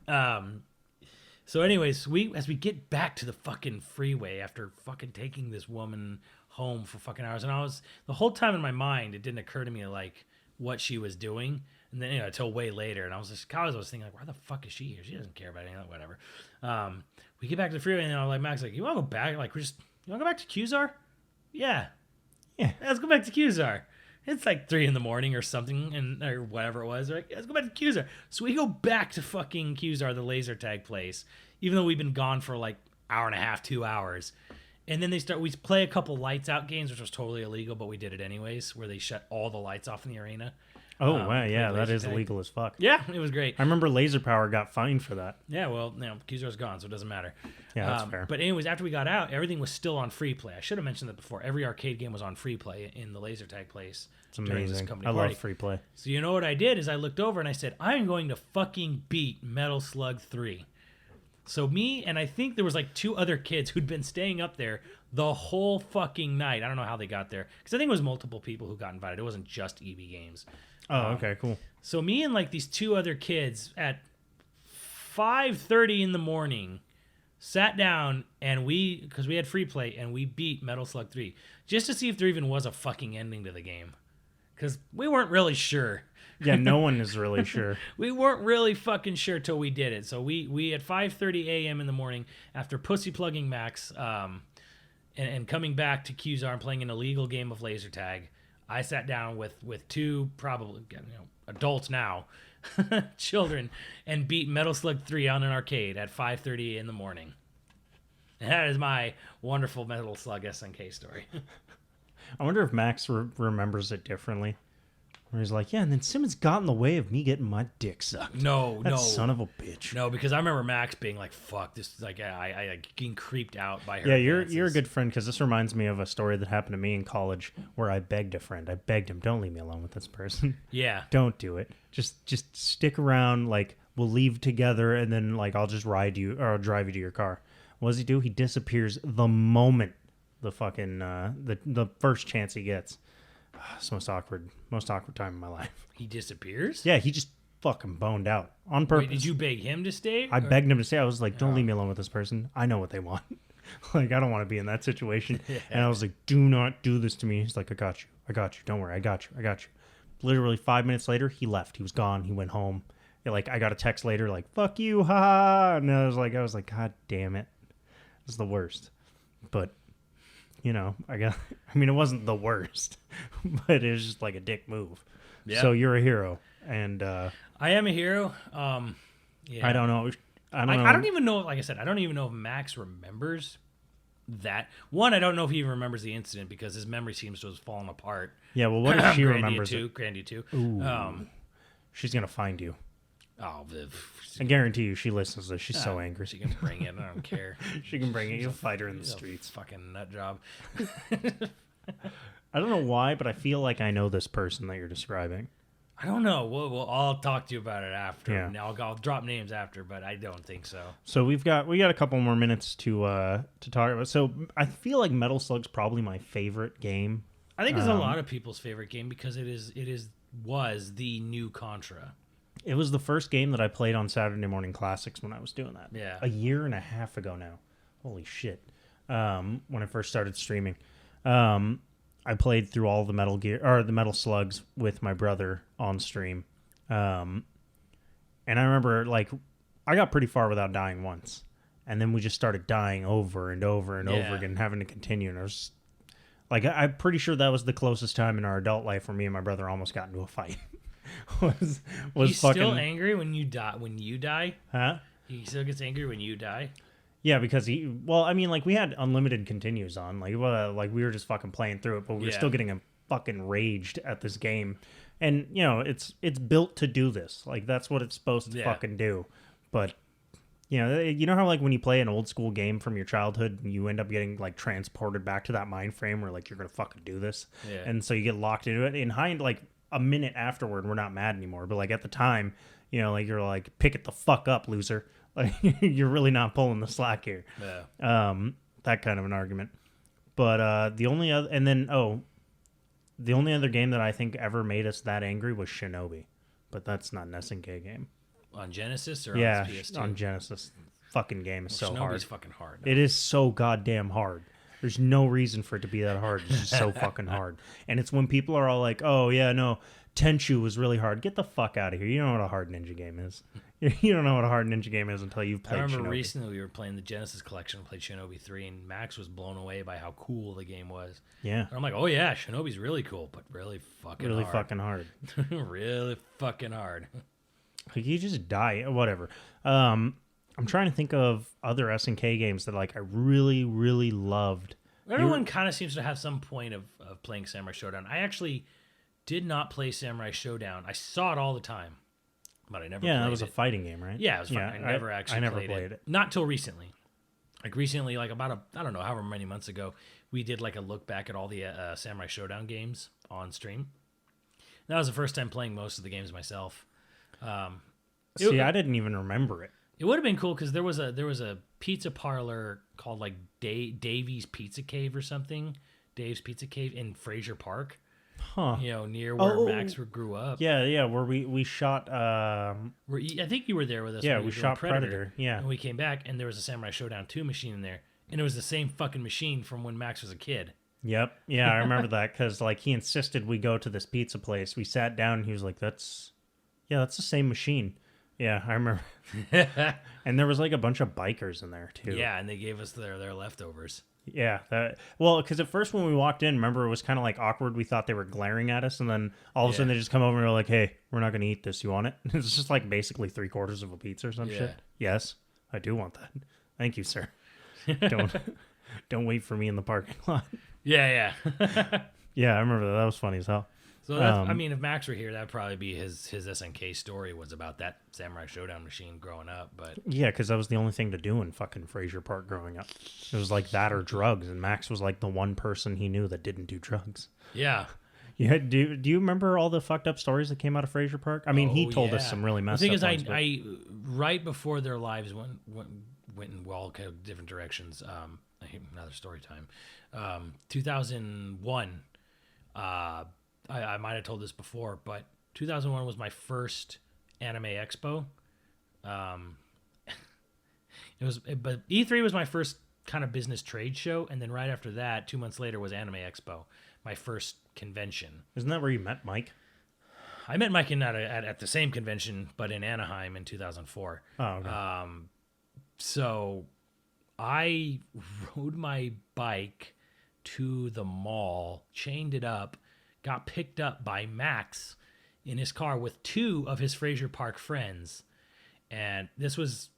So anyways, as we get back to the fucking freeway after fucking taking this woman home for fucking hours, and the whole time in my mind, it didn't occur to me like what she was doing. And then, until way later, and I was thinking like, why the fuck is she here? She doesn't care about anything, whatever. We get back to the freeway, and I'm like, Max, like, you want to go back? Like, you want to go back to Qzar? Yeah, let's go back to Qzar. It's like 3 a.m. or something, or whatever it was. We're like, let's go back to Qzar. So we go back to fucking Qzar, the laser tag place, even though we've been gone for like hour and a half, 2 hours. And then we play a couple lights out games, which was totally illegal, but we did it anyways, where they shut all the lights off in the arena. Oh, wow, yeah, that is illegal as fuck. Yeah, it was great. I remember Laser Power got fined for that. Yeah, well, Qzar's gone, so it doesn't matter. Yeah, that's fair. But anyways, after we got out, everything was still on free play. I should have mentioned that before. Every arcade game was on free play in the laser tag place. It's amazing. I party. love free play. So you know what I did is I looked over and I said, I'm going to fucking beat Metal Slug 3. So me and I think there was like 2 other kids who'd been staying up there the whole fucking night. I don't know how they got there, because I think it was multiple people who got invited. It wasn't just EB Games. Oh, okay, cool. So me and like these 2 other kids at 5:30 in the morning sat down and because we had free play, and we beat Metal Slug 3 just to see if there even was a fucking ending to the game, because we weren't really sure. Yeah, no one is really sure. We weren't really fucking sure till we did it. So we at 5:30 a.m. in the morning, after pussy plugging Max, and coming back to Qzar and playing an illegal game of laser tag, I sat down with 2 probably adults now, children, and beat Metal Slug 3 on an arcade at 5:30 in the morning. And that is my wonderful Metal Slug SNK story. I wonder if Max remembers it differently. Where he's like, yeah, and then Simmons got in the way of me getting my dick sucked. No. Son of a bitch. No, because I remember Max being like, fuck, this is like, I getting creeped out by her. Yeah, you're a good friend, because this reminds me of a story that happened to me in college where I begged a friend. I begged him, don't leave me alone with this person. Yeah. Don't do it. Just stick around, like, we'll leave together, and then, like, I'll just ride you, or I'll drive you to your car. What does he do? He disappears the moment the fucking, the first chance he gets. It's the most awkward time in my life. He disappears? Yeah, he just fucking boned out on purpose. Wait, did you beg him to stay? I begged him to stay. I was like, don't leave me alone with this person. I know what they want. Like, I don't want to be in that situation. Yeah. And I was like, do not do this to me. He's like, I got you. Don't worry. I got you. Literally 5 minutes later, he left. He was gone. He went home. And, like, I got a text later, like, fuck you, ha. And I was like, God damn it. This is the worst. But it wasn't the worst, but it was just like a dick move. Yeah. So you're a hero, and I am a hero. Yeah. I don't know. I don't even know. Like I said, I don't even know if Max remembers that. One, I don't know if he even remembers the incident, because his memory seems to have fallen apart. Yeah. Well, what if she remembers it? Grandia too. Ooh. She's gonna find you. Oh, I guarantee you, she listens to this. She's so angry. She can bring it. I don't care. She can bring it. You'll fight her in the streets. Fucking nut job. I don't know why, but I feel like I know this person that you're describing. I don't know. I'll talk to you about it after. Yeah. Now I'll drop names after, but I don't think so. So we got a couple more minutes to talk about. So I feel like Metal Slug's probably my favorite game. I think it's a lot of people's favorite game, because it was the new Contra. It was the first game that I played on Saturday Morning Classics when I was doing that. Yeah. A year and a half ago now. Holy shit. When I first started streaming. I played through all the the Metal Slugs with my brother on stream. And I remember, like, I got pretty far without dying once. And then we just started dying over and over and over again, having to continue. And I was like, I'm pretty sure that was the closest time in our adult life where me and my brother almost got into a fight. was He's fucking... still angry when you die? Huh? He still gets angry when you die? Yeah, because we had unlimited continues on. Like we were just fucking playing through it, but we were still getting fucking raged at this game. And, it's built to do this. Like, that's what it's supposed to fucking do. But, you know how, like, when you play an old school game from your childhood, you end up getting, like, transported back to that mind frame where, like, you're going to fucking do this. Yeah. And so you get locked into it. Like, a minute afterward, we're not mad anymore. But, like, at the time, you're like, pick it the fuck up, loser. Like, you're really not pulling the slack here. Yeah. That kind of an argument. But the only other game that I think ever made us that angry was Shinobi. But that's not an SNK game. On Genesis or on PS2? On Genesis. Fucking game is so hard. Shinobi's fucking hard. It is so goddamn hard. There's no reason for it to be that hard. It's just so fucking hard. And it's when people are all like, oh, yeah, no, Tenchu was really hard. Get the fuck out of here. You don't know what a hard ninja game is. You don't know what a hard ninja game is until you've played Shinobi. I remember recently we were playing the Genesis collection, played Shinobi 3, and Max was blown away by how cool the game was. Yeah. And I'm like, oh yeah, Shinobi's really cool, but really fucking hard. Really fucking hard. Like, you just die. Whatever. I'm trying to think of other SNK games that like I really, really loved. Everyone kind of seems to have some point of playing Samurai Showdown. I actually did not play Samurai Showdown. I saw it all the time, but I never played it. Yeah, that was a fighting game, right? Yeah, it was fun. I never played it. Not till recently. Like recently, like about I don't know, however many months ago, we did like a look back at all the Samurai Showdown games on stream. That was the first time playing most of the games myself. I didn't even remember it. It would have been cool because there was a pizza parlor called like Davy's Pizza Cave or something. Dave's Pizza Cave in Frasier Park. Huh. Near where Max grew up. Yeah, where we shot... I think you were there with us. Yeah, we shot Predator. Yeah. And we came back, and there was a Samurai Showdown 2 machine in there. And it was the same fucking machine from when Max was a kid. Yep. Yeah, I remember that, because like, he insisted we go to this pizza place. We sat down, and he was like, that's the same machine. Yeah, I remember. And there was like a bunch of bikers in there, too. Yeah, and they gave us their leftovers. Yeah. Because at first when we walked in, remember, it was kind of like awkward. We thought they were glaring at us, and then all of a sudden they just come over and they're like, hey, we're not going to eat this. You want it? It's just like basically 3/4 of a pizza or some shit. Yes, I do want that. Thank you, sir. Don't wait for me in the parking lot. Yeah. Yeah, I remember that. That was funny as hell. So that's, if Max were here, that'd probably be his SNK story was about that Samurai Showdown machine growing up. But yeah, because that was the only thing to do in fucking Frasier Park growing up. It was like that or drugs, and Max was like the one person he knew that didn't do drugs. Yeah. Yeah. Do you remember all the fucked up stories that came out of Frasier Park? I mean, he told us some really messed up ones. The thing is, I right before their lives went in all kind of different directions. Another story time. 2001. I might have told this before, but 2001 was my first anime expo. But E3 was my first kind of business trade show, and then right after that, 2 months later, was Anime Expo, my first convention. Isn't that where you met Mike? I met Mike at the same convention, but in Anaheim in 2004. Oh, okay. So I rode my bike to the mall, chained it up, got picked up by Max in his car with 2 of his Frasier Park friends. And this was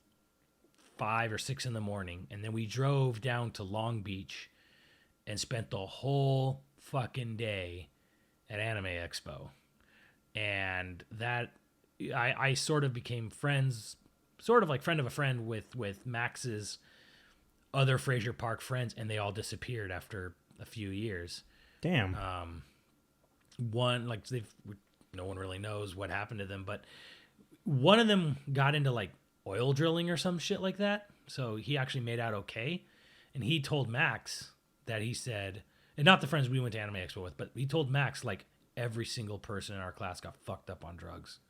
5 or 6 in the morning. And then we drove down to Long Beach and spent the whole fucking day at Anime Expo. And that I sort of became friends, sort of like friend of a friend with Max's other Frasier Park friends, and they all disappeared after a few years. Damn. One, like, no one really knows what happened to them, but one of them got into like oil drilling or some shit like that. So he actually made out okay. And he told Max that he said, and not the friends we went to Anime Expo with, but he told Max like every single person in our class got fucked up on drugs.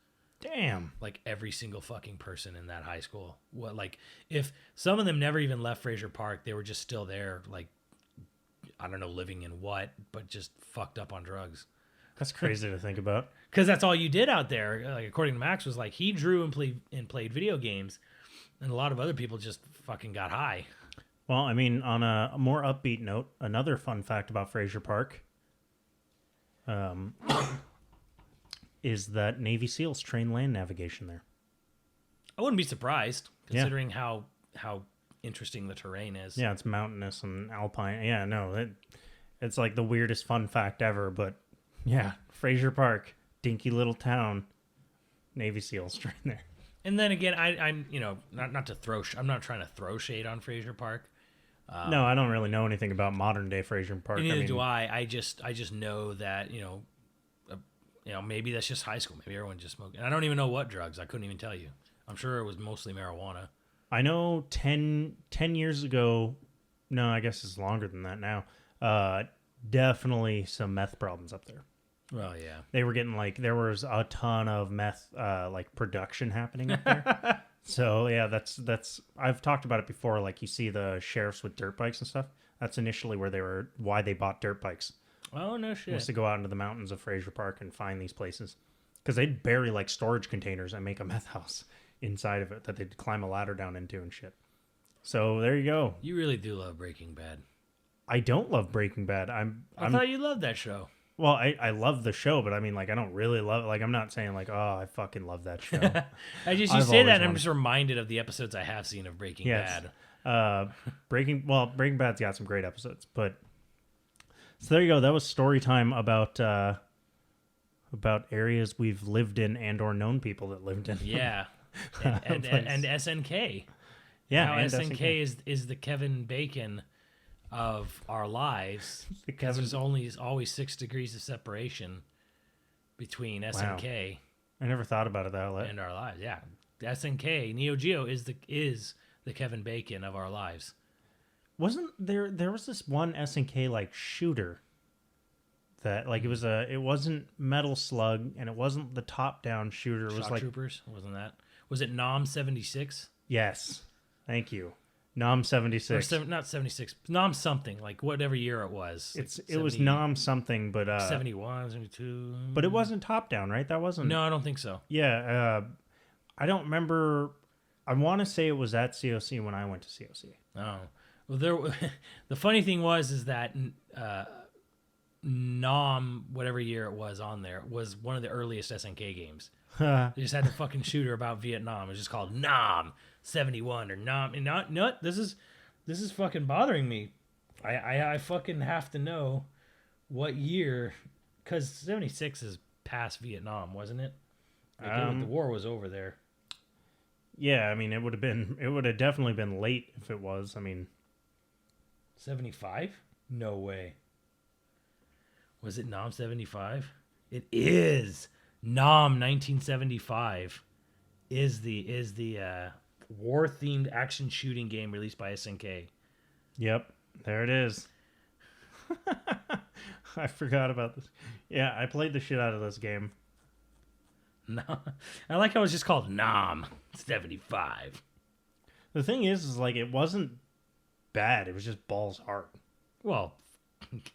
Damn. Like every single fucking person in that high school. What, like, if some of them never even left Frasier Park, they were just still there, like, I don't know, living in what, but just fucked up on drugs. That's crazy to think about. Because that's all you did out there. Like, according to Max, was like he drew and played video games, and a lot of other people just fucking got high. Well, I mean, on a more upbeat note, another fun fact about Frasier Park is that Navy SEALs train land navigation there. I wouldn't be surprised, considering how interesting the terrain is. Yeah, it's mountainous and alpine. Yeah, no, it's like the weirdest fun fact ever. But yeah, Frasier Park, dinky little town, Navy SEALs right there. And then again, I'm not to throw. I'm not trying to throw shade on Frasier Park. No, I don't really know anything about modern day Frasier Park. And neither do I. I just know that maybe that's just high school. Maybe everyone just smoked. And I don't even know what drugs. I couldn't even tell you. I'm sure it was mostly marijuana. I know 10 years ago. No, I guess it's longer than that now. Definitely some meth problems up there. Well, yeah. They were getting there was a ton of meth production happening up there. So yeah, that's I've talked about it before. Like you see the sheriffs with dirt bikes and stuff. That's initially why they bought dirt bikes. Oh no shit! Was to go out into the mountains of Frasier Park and find these places because they'd bury storage containers and make a meth house inside of it that they'd climb a ladder down into and shit. So there you go. You really do love Breaking Bad. I don't love Breaking Bad. I thought you loved that show. Well, I love the show, but I mean, I don't really love it. I'm not saying oh, I fucking love that show. You say that, and I'm just reminded of the episodes I have seen of Breaking Bad. Breaking Bad's got some great episodes, but so there you go. That was story time about areas we've lived in and or known people that lived in. Yeah, and SNK. Yeah, how and SNK is the Kevin Bacon of our lives, because there's always 6 degrees of separation between SNK. Wow. I never thought about it that way. And our lives. Yeah, SNK Neo Geo is the Kevin Bacon of our lives. Wasn't there was this one SNK shooter that it wasn't Metal Slug and it wasn't the top down shooter. It was Shock Troopers, wasn't that? Was it Nom 76? Yes, thank you. Nom 76. Not 76. Nom something, whatever year it was. It was Nom something, but 71, 72. But it wasn't top down, right? That wasn't. No, I don't think so. Yeah, I don't remember. I want to say it was at COC when I went to COC. Oh, well, the funny thing is that Nom, whatever year it was on there, was one of the earliest SNK games. They just had the fucking shooter about Vietnam. It was just called Nom 71 or Nom. And not this is fucking bothering me. I fucking have to know what year, because 76 is past Vietnam, wasn't it? The war was over there. Yeah, I mean it would have definitely been late if it was. I mean, 75? No way. Was it Nom 75? It is. Nom 1975 is the war-themed action shooting game released by SNK. Yep, there it is. I forgot about this. Yeah, I played the shit out of this game. No, I like how it's just called Nom 75. The thing is it wasn't bad. It was just balls hard. Well,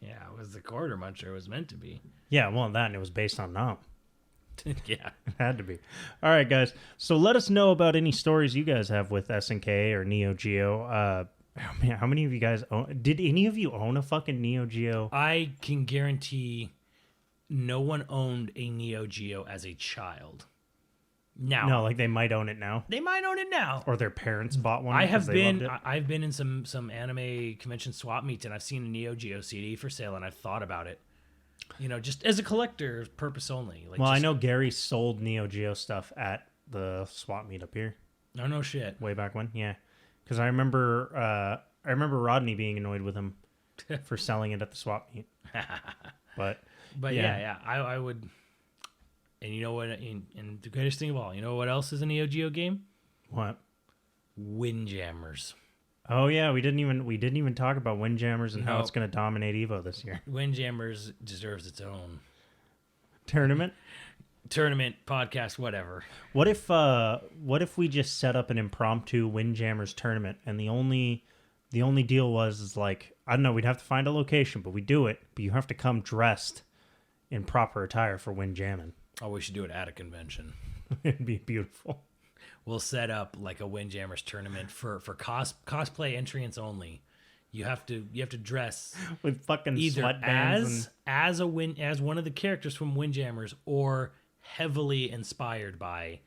yeah, it was the quarter muncher it was meant to be. Yeah, well, that and it was based on Nom. Yeah. It had to be. All right, guys. So let us know about any stories you guys have with SNK or Neo Geo. How many of you guys own? Did any of you own a fucking Neo Geo? I can guarantee no one owned a Neo Geo as a child. Now, no, they might own it now. They might own it now, or their parents bought one. I've been in some anime convention swap meets, and I've seen a Neo Geo CD for sale, and I've thought about it. Just as a collector purpose only. I know Gary sold Neo Geo stuff at the swap meet up here. Oh no shit! Way back when, yeah. Because I remember Rodney being annoyed with him for selling it at the swap meet. But yeah, I would. And you know what? And the greatest thing of all, you know what else is a Neo Geo game? What? Windjammers. Oh yeah, we didn't even talk about Windjammers and how it's going to dominate Evo this year. Windjammers deserves its own tournament podcast, whatever. What if we just set up an impromptu Windjammers tournament, and the only deal is I don't know, we'd have to find a location, but we do it. But you have to come dressed in proper attire for Windjamming. Oh, we should do it at a convention. It'd be beautiful. We'll set up a Windjammers tournament for cosplay entrants only. You have to dress with fucking either sweatbands as one of the characters from Windjammers or heavily inspired by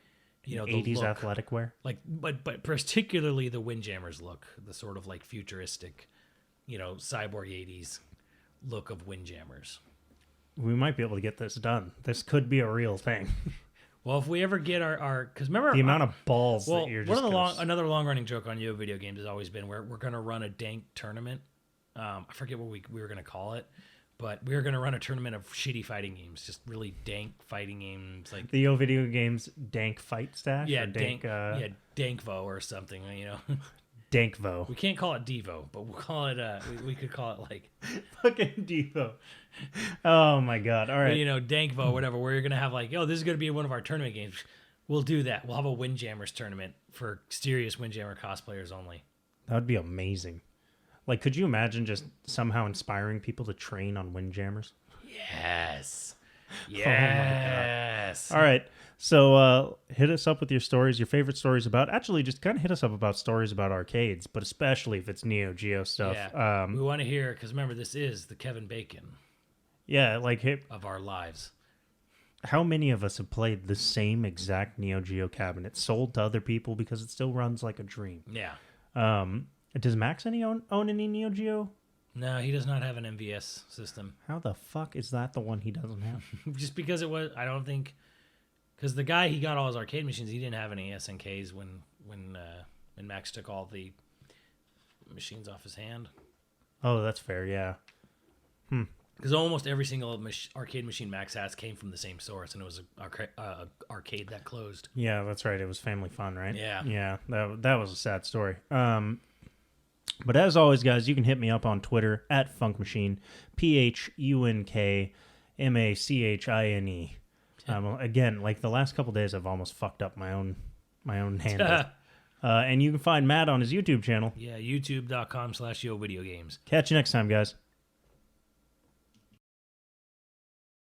you know, the 80s look, athletic wear. like, but particularly the Windjammers look, the sort of like futuristic, you know, cyborg 80s look of Windjammers. We might be able to get this done. This could be a real thing. Well, if we ever get our because remember The amount of balls well, that you're one just of the another long running joke on Yo Video Games has always been we're going to run a dank tournament. I forget what we were going to call it, but we were going to run a tournament of shitty fighting games, just really dank fighting games, like the YoVideogames dank fight stash. yeah, or dank, Dankvo or something. You know, Dankvo. we can't call it Devo, but we'll call it. We could call it like Fucking Devo. Oh my god! All right. you know, Dankvo, whatever. Where you're going to have like, oh, this is going to be one of our tournament games. We'll do that. We'll have a Windjammers tournament for serious Windjammer cosplayers only. That would be amazing. Like, could you imagine just somehow inspiring people to train on Windjammers? Yes. God. Yes. All right. So hit us up with your stories, your favorite stories about. Actually, just kind of hit us up about stories about arcades, but especially if it's Neo Geo stuff. Yeah. We want to hear, because remember, this is the Kevin Bacon Yeah, like of our lives. how many of us have played the same exact Neo Geo cabinet sold to other people because it still runs like a dream? Yeah. Does Max own any Neo Geo? No, he does not have an MVS system. How the fuck is that the one he doesn't have? Just because it was, I don't think, because the guy he got all his arcade machines, he didn't have any SNKs when Max took all the machines off his hand. Oh, that's fair. Yeah. Because almost every single arcade machine Max has came from the same source, and it was an arcade that closed. Yeah, that's right. It was Family Fun, right? Yeah. Yeah, that was a sad story. But as always, guys, you can hit me up on Twitter at Funkmachine, PhunkMachine. Again, like the last couple days, I've almost fucked up my own handle. And you can find Matt on his YouTube channel. Yeah, youtube.com/YoVideogames. Catch you next time, guys.